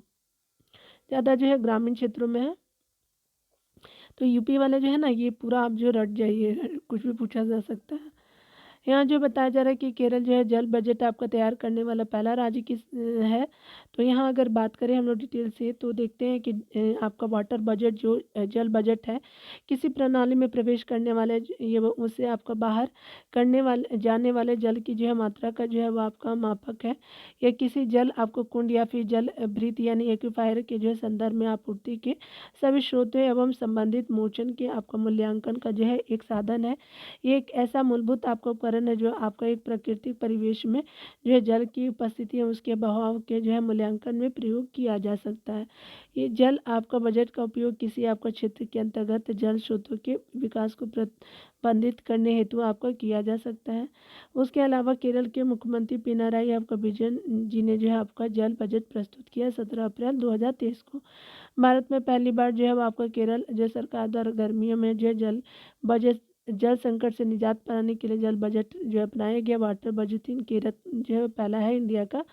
ज़्यादा जो है ग्रामीण क्षेत्रों में है। तो यूपी वाले जो है ना, ये पूरा आप जो रट जाइए, कुछ भी पूछा जा सकता है। यहाँ जो बताया जा रहा है कि केरल जो है जल बजट आपका तैयार करने वाला पहला राज्य किस है। तो यहाँ अगर बात करें हम लोग डिटेल से, तो देखते हैं कि आपका वाटर बजट जो जल बजट है, किसी प्रणाली में प्रवेश करने वाले ये उससे आपका बाहर करने वाले जाने वाले जल की जो है मात्रा का जो है वो आपका मापक है। या किसी जल आपको कुंड या फिर जल भृत यानी एक्विफायर के जो है संदर्भ में आपूर्ति के सभी स्रोतों एवं संबंधित मोचन के आपका मूल्यांकन का जो है एक साधन है। ये एक ऐसा मूलभूत आपका उपकरण है जो आपका एक प्राकृतिक परिवेश में जो है जल की उपस्थिति है उसके बहाव के जो है मूल्यांकन में प्रयोग किया जा सकता है। ये जल आपका बजट का उपयोग किसी आपका क्षेत्र के अंतर्गत जल स्रोतों के विकास को प्रतिबंधित करने हेतु आपका किया जा सकता है। उसके अलावा केरल के मुख्यमंत्री पिनाराई आपका विजयन जी ने जो है आपका जल बजट प्रस्तुत किया 17 अप्रैल 2023 को। भारत में पहली बार जो है वो आपका केरल जो सरकार द्वारा गर्मियों में जो है जल संकट से निजात पाने के लिए जल बजट जो अपनाया गया। वाटर बजटिंग केरल जो है पहला है इंडिया का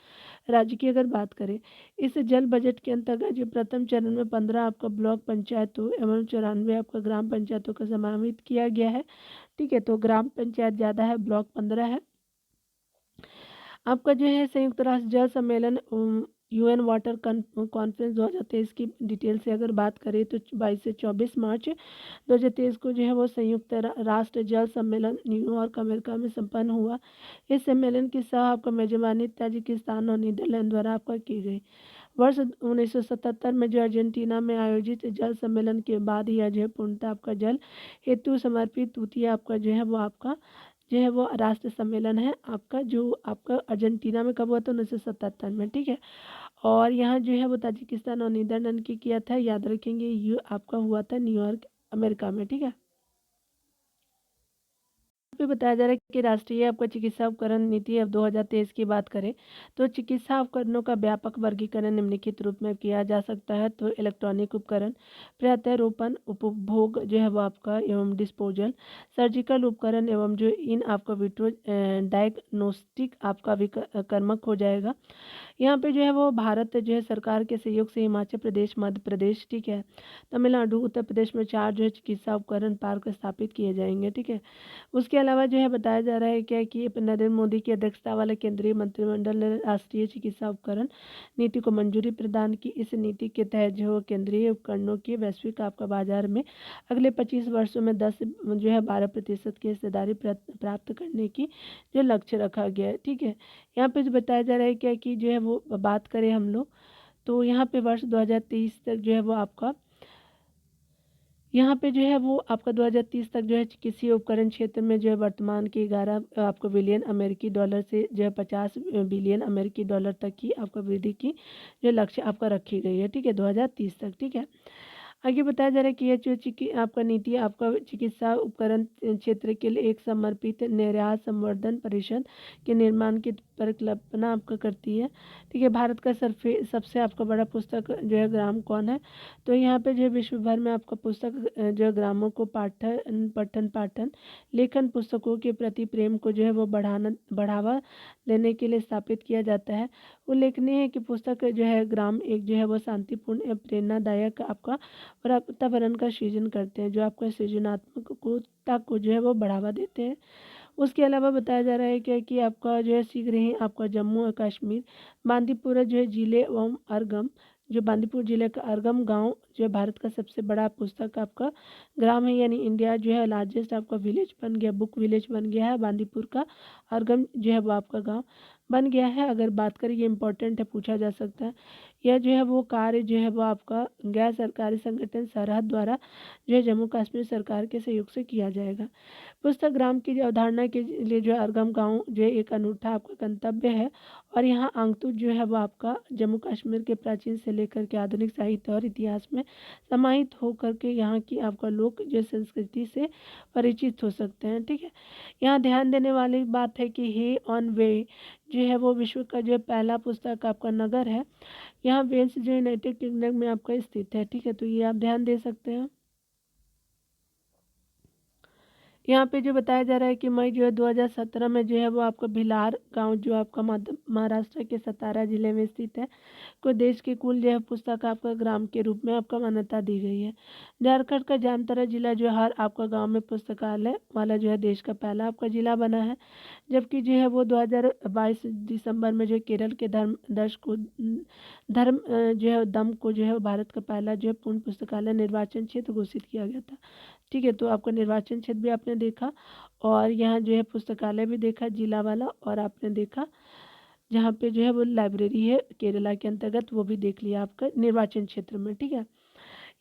राज्य की अगर बात करें। इस जल बजट के अंतर्गत जो प्रथम चरण में 15 आपका ब्लॉक पंचायतों एवं 94 आपका ग्राम पंचायतों का समावित किया गया है। ठीक है, तो ग्राम पंचायत ज़्यादा है, ब्लॉक 15 है। आपका जो है संयुक्त राष्ट्र जल सम्मेलन यूएन वाटर कॉन्फ्रेंस 2023 की डिटेल से अगर बात करें तो 22 से 24 मार्च 2023 को जो है वो संयुक्त राष्ट्र जल सम्मेलन न्यूयॉर्क अमेरिका में संपन्न हुआ। इस सम्मेलन की सह आपका मेजबानी ताजिकिस्तान और नीदरलैंड द्वारा आपका की गई। वर्ष 1977 में जो अर्जेंटीना में आयोजित जल सम्मेलन के बाद ही जो है पूर्णतः आपका जल हेतु समर्पित तृतीय आपका जो है वो आपका जो है वो राष्ट्र सम्मेलन है आपका, जो आपका अर्जेंटीना में कब हुआ था 1977 में। ठीक है, और यहाँ जो है वो ताजिकिस्तान और नीदरलैंड की किया था, याद रखेंगे ये आपका हुआ था न्यूयॉर्क अमेरिका में। ठीक है, पे बताया जा रहा है कि राष्ट्रीय आपका चिकित्सा उपकरण नीति अब 2023 की बात करें तो चिकित्सा उपकरणों का व्यापक वर्गीकरण निम्नलिखित रूप में किया जा सकता है। तो इलेक्ट्रॉनिक उपकरण, प्रत्यारोपण, उपभोग जो है वो आपका एवं डिस्पोजल, सर्जिकल उपकरण एवं जो इन आपका विट्रो डायग्नोस्टिक आपका कर्मक हो जाएगा। यहाँ पे जो है वो भारत जो है सरकार के सहयोग से हिमाचल प्रदेश, मध्य प्रदेश, ठीक है, तमिलनाडु, उत्तर प्रदेश में 4 जो है चिकित्सा उपकरण पार्क स्थापित किए जाएंगे। ठीक है, उसके अलावा जो है बताया जा रहा है क्या कि नरेंद्र मोदी की अध्यक्षता वाले केंद्रीय मंत्रिमंडल ने राष्ट्रीय चिकित्सा उपकरण नीति को मंजूरी प्रदान की। इस नीति के तहत जो केंद्रीय उपकरणों के वैश्विक आपका बाजार में अगले 25 वर्षों में 10 जो है 12% की हिस्सेदारी प्राप्त करने की जो लक्ष्य रखा गया है। ठीक है, यहाँ पे जो बताया जा रहा है क्या कि जो है वो बात करें हम लोग, तो यहाँ पे वर्ष 2023 तक जो है वो आपका यहाँ पे जो है वो आपका 2030 तक जो है किसी उपकरण क्षेत्र में जो है वर्तमान के 11 आपको बिलियन अमेरिकी डॉलर से जो है 50 बिलियन अमेरिकी डॉलर तक की आपका वृद्धि की जो लक्ष्य आपका रखी गई है। ठीक है, 2030 तक। ठीक है, आगे बताया जा रहा है कि यह जो आपका नीति आपका चिकित्सा उपकरण क्षेत्र के लिए एक समर्पित निर्यात संवर्धन परिषद के निर्माण की परिकल्पना आपका करती है। ठीक है, भारत का सबसे आपका बड़ा पुस्तक जो है ग्राम कौन है। तो यहाँ पे जो है विश्व भर में आपका पुस्तक जो है ग्रामों को पठन पाठन लेखन पुस्तकों के प्रति प्रेम को जो है वो बढ़ावा देने के लिए स्थापित किया जाता है। उल्लेखनीय है कि पुस्तक जो है ग्राम एक जो है वो शांतिपूर्ण एवं प्रेरणादायक आपका वातावरण का सृजन करते हैं, जो आपका सृजनात्मकता को जो है वो बढ़ावा देते हैं। उसके अलावा बताया जा रहा है क्या कि आपका जो है शीघ्र ही आपका जम्मू और कश्मीर बांदीपुरा जो है जिले एवं अरगम जो बांदीपुर जिले का अरगम गांव जो है भारत का सबसे बड़ा पुस्तक आपका ग्राम है, यानी इंडिया जो है लार्जेस्ट आपका विलेज बन गया, बुक विलेज बन गया है बांदीपुर का अरगम जो है वो आपका गांव बन गया है। अगर बात करें, ये इंपॉर्टेंट है, पूछा जा सकता है। यह जो है वो कार्य जो है वो आपका गैर सरकारी संगठन सरहद द्वारा जो है जम्मू कश्मीर सरकार के सहयोग से किया जाएगा। पुस्तक ग्राम की जो अवधारणा के लिए जो है अरगम गांव जो है एक अनूठा आपका गंतव्य है, और यहाँ आंगतुक जो है वो आपका जम्मू कश्मीर के प्राचीन से लेकर के आधुनिक साहित्य और इतिहास में समाहित होकर के यहाँ की आपका लोक जो संस्कृति से परिचित हो सकते हैं। ठीक है, यहाँ ध्यान देने वाली बात है कि हे ऑन वे जो है वो विश्व का जो पहला पुस्तक आपका नगर है। यहाँ वेल्स जो यूनाइटेड किंगडम में आपका स्थित है। ठीक है, तो ये आप ध्यान दे सकते हैं। यहाँ पे जो बताया जा रहा है कि मई जो है 2017 में जो है वो आपका भिलार गांव जो आपका महाराष्ट्र के सतारा जिले में स्थित है, को देश के कुल जो है पुस्तक आपका ग्राम के रूप में आपका मान्यता दी गई है। झारखंड का जामताड़ा जिला जो है हर आपका गांव में पुस्तकालय वाला जो है देश का पहला आपका जिला बना है। जबकि जो है वो 2022 दिसंबर में जो है केरल के जो है दम को जो है भारत का पहला जो है पूर्ण पुस्तकालय निर्वाचन क्षेत्र घोषित किया गया था। ठीक है, तो आपका निर्वाचन क्षेत्र भी आपने देखा और यहाँ जो है पुस्तकालय भी देखा जिला वाला, और आपने देखा जहाँ पे जो है वो लाइब्रेरी है केरला के अंतर्गत, वो भी देख लिया आपका निर्वाचन क्षेत्र में। ठीक है,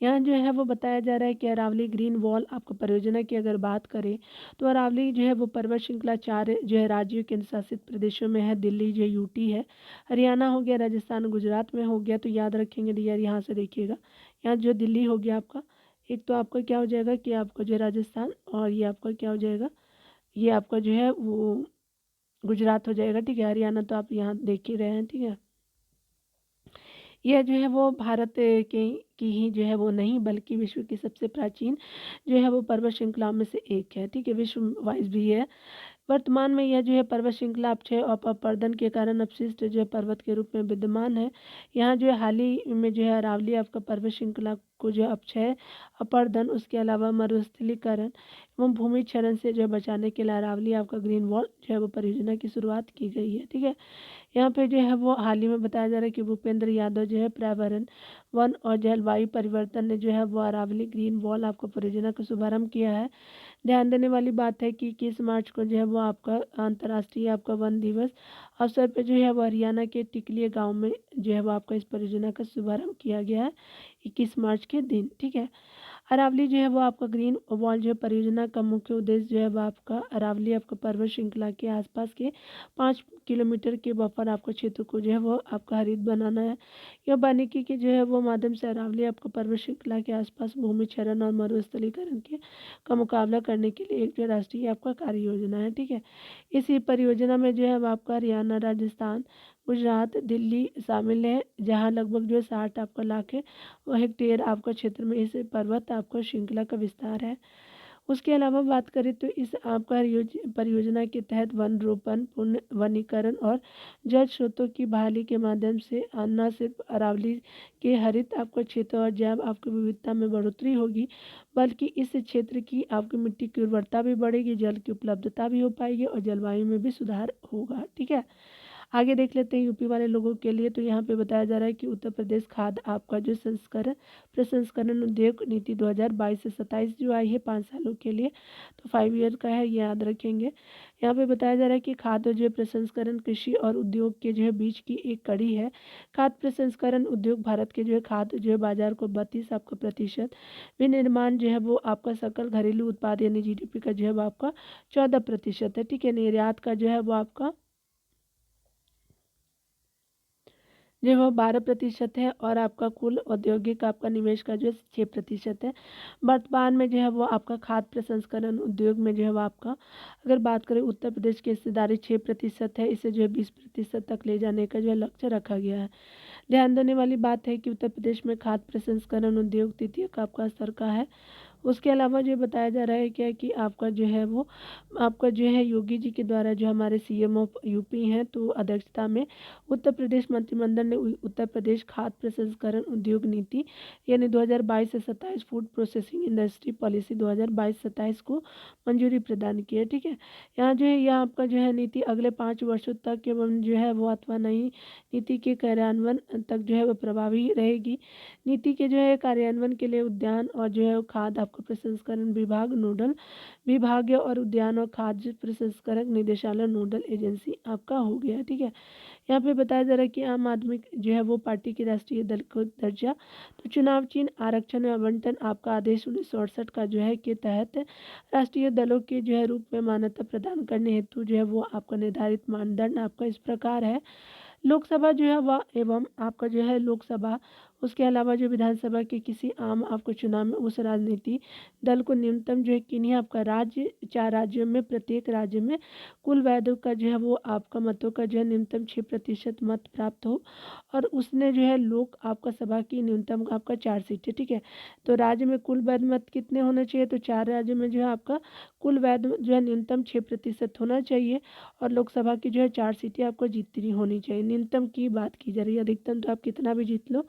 यहाँ जो है वो बताया जा रहा है कि अरावली ग्रीन वॉल आपको परियोजना की अगर बात करें तो अरावली जो है वो पर्वत श्रृंखला 4 जो है राज्यों केंद्र शासित प्रदेशों में है। दिल्ली जो यूटी है, हरियाणा हो गया, राजस्थान गुजरात में हो गया। तो याद रखेंगे यार, यहाँ से देखिएगा, यहाँ जो दिल्ली हो गया आपका, एक तो आपका क्या हो जाएगा कि आपका जो है राजस्थान, और ये आपका क्या हो जाएगा, ये आपका जो है वो गुजरात हो जाएगा। ठीक है, हरियाणा तो आप यहाँ देख ही रहे हैं। ठीक है, यह जो है वो भारत के की ही जो है वो नहीं बल्कि विश्व की सबसे प्राचीन जो है वो पर्वत श्रृंखला में से एक है। ठीक है, विश्व वाइज भी है। वर्तमान में यह जो है पर्वत श्रृंखला अपक्षय और अपरदन के कारण अपशिष्ट जो है पर्वत के रूप में विद्यमान है। यहाँ जो है हाल ही में जो है अरावली आपका पर्वत श्रृंखला को जो है अपक्षय, अपरदन, उसके अलावा मरुस्थलीकरण एवं भूमि क्षरण से जो है बचाने के लिए अरावली आपका ग्रीन वॉल जो है वो परियोजना की शुरुआत की गई है। ठीक है, यहाँ पे जो है वो हाल ही में बताया जा रहा है कि भूपेंद्र यादव जो है पर्यावरण, वन और जलवायु परिवर्तन ने जो है वो अरावली ग्रीन वॉल आपको परियोजना का शुभारंभ किया है। ध्यान देने वाली बात है कि 21 मार्च को जो है वो आपका अंतर्राष्ट्रीय आपका वन दिवस अवसर पर जो है वो हरियाणा के टिकलिया गांव में जो है वो आपका इस परियोजना का शुभारंभ किया गया है 21 मार्च के दिन। ठीक है, अरावली जो है वो आपका ग्रीन वॉल जो है परियोजना का मुख्य उद्देश्य जो है वो आपका अरावली आपका पर्वत श्रृंखला के आसपास के 5 किलोमीटर के बफर आपका क्षेत्र को जो है वो आपका हरित बनाना है। यह वानिकी के जो है वो माध्यम से अरावली आपका पर्वत श्रृंखला के आसपास भूमि क्षरण और मरुस्थलीकरण के का मुकाबला करने के लिए एक जो राष्ट्रीय आपका कार्य योजना है। ठीक है, इसी परियोजना में जो है वो आपका हरियाणा, राजस्थान, गुजरात, दिल्ली शामिल है, जहाँ लगभग जो है 60 आपका लाख है वो हेक्टेयर आपका क्षेत्र में इस पर्वत आपका श्रृंखला का विस्तार है। उसके अलावा बात करें तो इस आपका परियोजना के तहत वन रोपण, पुनः वनीकरण और जल स्रोतों की बहाली के माध्यम से न सिर्फ अरावली के हरित आपका क्षेत्र और जैव आपकी विविधता में बढ़ोतरी होगी, बल्कि इस क्षेत्र की आपकी मिट्टी की उर्वरता भी बढ़ेगी, जल की उपलब्धता भी हो पाएगी और जलवायु में भी सुधार होगा। ठीक है, आगे देख लेते हैं यूपी वाले लोगों के लिए। तो यहाँ पे बताया जा रहा है कि उत्तर प्रदेश खाद्य आपका जो संस्करण प्रसंस्करण उद्योग नीति 2022 से 27 जो आई है 5 सालों के लिए, तो 5 ईयर का है, ये याद रखेंगे। यहाँ पे बताया जा रहा है कि खाद्य जो है प्रसंस्करण कृषि और उद्योग के जो है बीच की एक कड़ी है। खाद्य प्रसंस्करण उद्योग भारत के जो है खाद्य जो है बाजार को 32 आपका प्रतिशत, विनिर्माण जो है वो आपका सकल घरेलू उत्पाद यानी जीडीपी का जो है वो आपका 14% है। ठीक है, निर्यात का जो है वो आपका जो वो 12% है और आपका कुल औद्योगिक आपका निवेश का जो है 6% है। वर्तमान में जो है वो आपका खाद्य प्रसंस्करण उद्योग में जो है वो आपका अगर बात करें उत्तर प्रदेश की हिस्सेदारी 6% है। इसे जो है 20% तक ले जाने का जो है लक्ष्य रखा गया है। ध्यान देने वाली बात है कि उत्तर प्रदेश में खाद्य प्रसंस्करण उद्योग तृतीय का आपका स्तर का है। उसके अलावा जो बताया जा रहा है क्या कि आपका जो है वो आपका जो है योगी जी के द्वारा जो हमारे सीएम ऑफ यूपी हैं, तो अध्यक्षता में उत्तर प्रदेश मंत्रिमंडल ने उत्तर प्रदेश खाद्य प्रसंस्करण उद्योग नीति यानी 2022 से 27 फूड प्रोसेसिंग इंडस्ट्री पॉलिसी 2022-27 को मंजूरी प्रदान की है। ठीक है, यहाँ जो है यह आपका जो है नीति अगले 5 वर्षों तक एवं जो है वो अथवा नई नीति के कार्यान्वयन तक जो है वो प्रभावी रहेगी। नीति के जो है कार्यान्वयन के लिए उद्यान और जो है खाद्य आपका प्रसंस्करण विभाग नोडल विभाग है और उद्यान और खाद्य प्रसंस्करण निदेशालय नोडल एजेंसी आपका हो गया। ठीक है, यहाँ पे बताया जा रहा है कि आम आदमी जो है वो पार्टी के राष्ट्रीय दल को दर्जा, तो चुनाव चिन्ह आरक्षण और आवंटन आपका आदेश 1968 का जो है के तहत राष्ट्रीय दलों के जो है रूप में मान्यता प्रदान करने हेतु जो है वो आपका निर्धारित मानदंड आपका इस प्रकार है। लोकसभा जो है वह एवं आपका जो है लोकसभा उसके अलावा जो विधानसभा के किसी आम आपको चुनाव में उस राजनीति दल को न्यूनतम जो है किन्हीं आपका राज्य 4 राज्यों में प्रत्येक राज्य में कुल वैधों का जो है वो आपका मतों का जो है न्यूनतम 6% मत प्राप्त हो और उसने जो है लोक आपका सभा की न्यूनतम आपका 4 सीटें, ठीक है। तो राज्य में कुल वैध मत कितने होने चाहिए, तो 4 राज्यों में जो है आपका कुल वैध जो है न्यूनतम 6% होना चाहिए और लोकसभा की जो है 4 सीटें आपको जीतनी होनी चाहिए। न्यूनतम की बात की जा रही है, अधिकतम तो आप कितना भी जीत लो।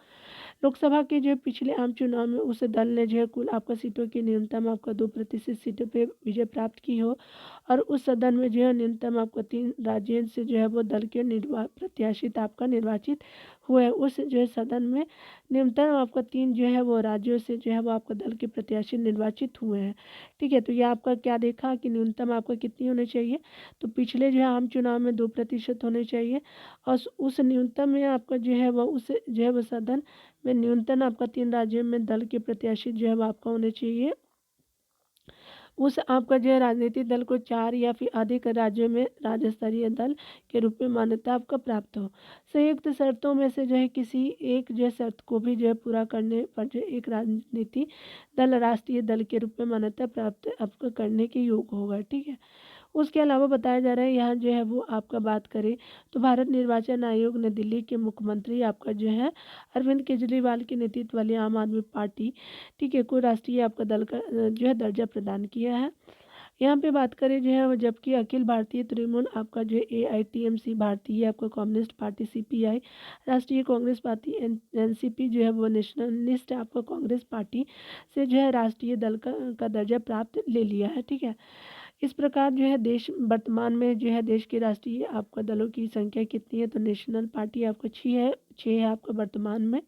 लोकसभा के जो पिछले आम चुनाव में उस दल ने जो है कुल आपका सीटों की न्यूनतम आपका 2% सीटों पे विजय प्राप्त की हो और उस सदन में जो है न्यूनतम आपको 3 राज्यों से जो है वो दल के प्रत्याशित आपका निर्वाचित हुए, उस जो है सदन में न्यूनतम आपका 3 जो है वो राज्यों से जो है वो आपका दल के प्रत्याशी निर्वाचित हुए हैं, ठीक है। तो ये आपका क्या देखा कि न्यूनतम आपका कितनी होनी चाहिए, तो पिछले जो है आम चुनाव में 2% होने चाहिए और उस न्यूनतम में आपका जो है वो उस जो है वो सदन में न्यूनतम आपका 3 राज्यों में दल के प्रत्याशी जो है वो आपका होने चाहिए। उस आपका जो है राजनीतिक दल को 4 या फिर अधिक राज्यों में राज्य स्तरीय दल के रूप में मान्यता आपका प्राप्त हो। संयुक्त शर्तों में से जो है किसी एक जो है शर्त को भी जो है पूरा करने पर जो एक राजनीति दल राष्ट्रीय दल के रूप में मान्यता प्राप्त आपको करने के योग्य होगा, ठीक है। उसके अलावा बताया जा रहा है यहाँ जो है वो आपका बात करें तो भारत निर्वाचन आयोग ने दिल्ली के मुख्यमंत्री आपका जो है अरविंद केजरीवाल के नेतृत्व वाली आम आदमी पार्टी, ठीक है, को राष्ट्रीय आपका दल का जो है दर्जा प्रदान किया है। यहाँ पे बात करें जो है वो जबकि अखिल भारतीय तृणमूल आपका जो है AITMC, भारतीय आपका कम्युनिस्ट पार्टी CPI, राष्ट्रीय कांग्रेस पार्टी NCP जो है वो नेशनलिस्ट आपका कांग्रेस पार्टी से जो है राष्ट्रीय दल का दर्जा प्राप्त ले लिया है, ठीक है। इस प्रकार जो है देश वर्तमान में जो है देश के राष्ट्रीय आपका दलों की संख्या कितनी है, तो नेशनल पार्टी आपका 6 है आपका वर्तमान में।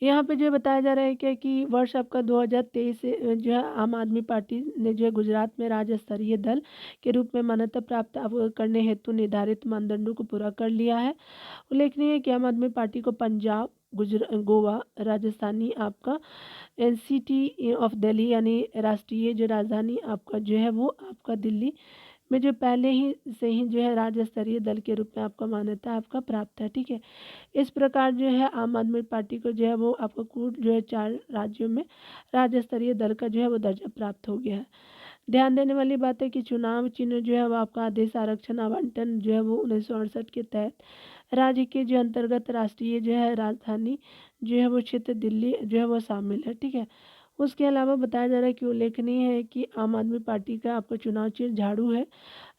यहाँ पे जो है बताया जा रहा है क्या कि वर्ष आपका 2023 से जो है आम आदमी पार्टी ने जो है गुजरात में राज्य स्तरीय दल के रूप में मान्यता प्राप्त करने हेतु निर्धारित मानदंडों को पूरा कर लिया है। उल्लेखनीय है कि आम आदमी पार्टी को पंजाब, गोवा, राजस्थानी आपका NCT ऑफ दिल्ली यानी राष्ट्रीय जो राजधानी आपका जो है वो आपका दिल्ली में जो पहले ही से ही जो है राज्य स्तरीय दल के रूप में आपका मान्यता आपका प्राप्त है, ठीक है। इस प्रकार जो है आम आदमी पार्टी को जो है वो आपको कुल जो है 4 राज्यों में राज्य स्तरीय दल का जो है वो दर्जा प्राप्त हो गया है। ध्यान देने वाली बात है कि चुनाव चिन्ह जो है वो आपका आदेश आरक्षण आवंटन जो है वो 1968 के तहत राज्य के जो अंतर्गत राष्ट्रीय जो है राजधानी जो है वो क्षेत्र दिल्ली जो है वो शामिल है, ठीक है। उसके अलावा बताया जा रहा है कि उल्लेखनीय है कि आम आदमी पार्टी का आपका चुनाव चिन्ह झाड़ू है।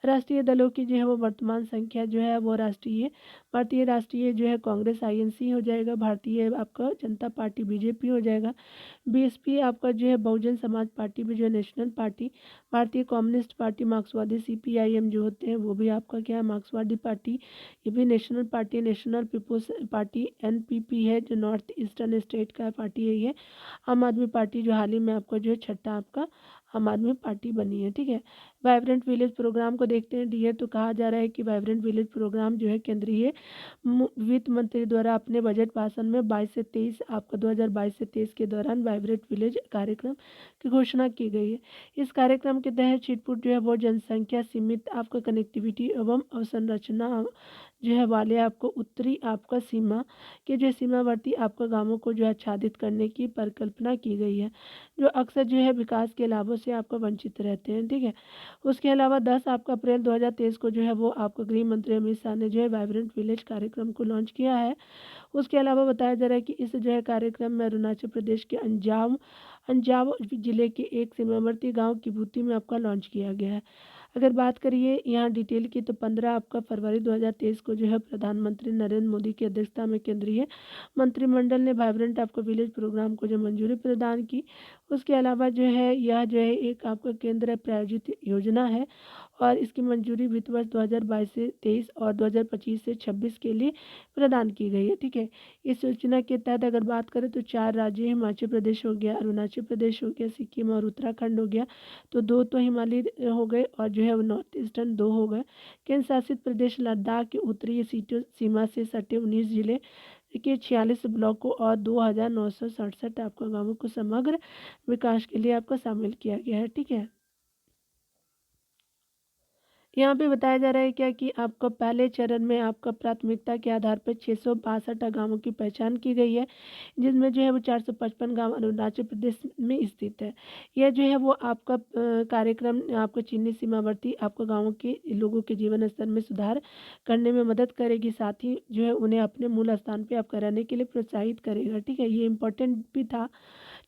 राष्ट्रीय दलों की जो है वो वर्तमान संख्या जो है वो भारतीय राष्ट्रीय जो है कांग्रेस INC हो जाएगा, भारतीय आपका जनता पार्टी BJP हो जाएगा, BSP आपका जो है बहुजन समाज पार्टी भी जो है नेशनल पार्टी, भारतीय कम्युनिस्ट पार्टी, मार्क्सवादी CPIM जो होते हैं वो भी आपका क्या है मार्क्सवादी पार्टी, ये भी national party, national people's party NPP है जो नॉर्थ ईस्टर्न स्टेट का पार्टी है ये, आम आदमी पार्टी जो हाल ही में आपका जो है छठा आपका आम आदमी पार्टी बनी है, ठीक है। वाइब्रेंट विलेज प्रोग्राम को देखते हैं डियर, तो कहा जा रहा है कि वाइब्रेंट विलेज प्रोग्राम जो है केंद्रीय वित्त मंत्री द्वारा अपने बजट भाषण में 22 से 23 आपका 2022 से 23 के दौरान वाइब्रेंट विलेज कार्यक्रम की घोषणा की गई है। इस कार्यक्रम के तहत छिटपुट जो है वो जनसंख्या सीमित आपका कनेक्टिविटी एवं अवसंरचना जो है वाले आपको उत्तरी आपका सीमा के जो सीमावर्ती आपका गांवों को जो है आच्छादित करने की परिकल्पना की गई है, जो अक्सर जो है विकास के लाभों से आपका वंचित रहते हैं, ठीक है। उसके अलावा 10 आपका अप्रैल 2023 को जो है वो आपका गृह मंत्री अमित शाह ने जो है वाइब्रेंट विलेज कार्यक्रम को लॉन्च किया है। उसके अलावा बताया जा रहा है कि इस जो है कार्यक्रम में अरुणाचल प्रदेश के अंजाव जिले के एक सीमावर्ती गांव किबूती में आपका लॉन्च किया गया है। अगर बात करिए यहाँ डिटेल की तो 15 आपका फरवरी 2023 को जो है प्रधानमंत्री नरेंद्र मोदी की अध्यक्षता में केंद्रीय मंत्रिमंडल ने वाइब्रेंट आपको विलेज प्रोग्राम को जो मंजूरी प्रदान की। उसके अलावा जो है यह जो है एक आपका केंद्र प्रायोजित योजना है और इसकी मंजूरी वित्त वर्ष 2022 से 23 और 2025 से 26 के लिए प्रदान की गई है, ठीक है। इस योजना के तहत अगर बात करें तो 4 राज्य हिमाचल प्रदेश हो गया, अरुणाचल प्रदेश हो गया, सिक्किम और उत्तराखंड हो गया, तो 2 तो हिमालय हो गए और जो है वो नॉर्थ ईस्टर्न 2 हो गए। केंद्र शासित प्रदेश लद्दाख के उत्तरी सीमा से सटे 19 जिले के 46 ब्लॉकों और 2967 आपका गाँवों को समग्र विकास के लिए आपका शामिल किया गया है, ठीक है। यहाँ पे बताया जा रहा है क्या कि आपको पहले चरण में आपका प्राथमिकता के आधार पर 662 गाँवों की पहचान की गई है, जिसमें जो है वो 455 गाँव अरुणाचल प्रदेश में स्थित है। यह जो है वो आपका कार्यक्रम आपको चीनी सीमावर्ती आपको गाँवों के लोगों के जीवन स्तर में सुधार करने में मदद करेगी, साथ ही जो है उन्हें अपने मूल स्थान पे आपका रहने के लिए प्रोत्साहित करेगा, ठीक है। ये इम्पोर्टेंट भी था,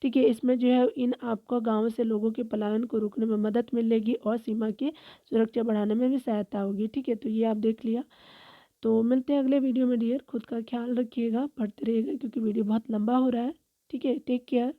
ठीक है। इसमें जो है इन आपको गाँव से लोगों के पलायन को रोकने में मदद मिलेगी और सीमा की सुरक्षा बढ़ाने में भी सहायता होगी, ठीक है। तो ये आप देख लिया। तो मिलते हैं अगले वीडियो में डियर, खुद का ख्याल रखिएगा, पढ़ते रहिएगा क्योंकि वीडियो बहुत लंबा हो रहा है, ठीक है। Take care.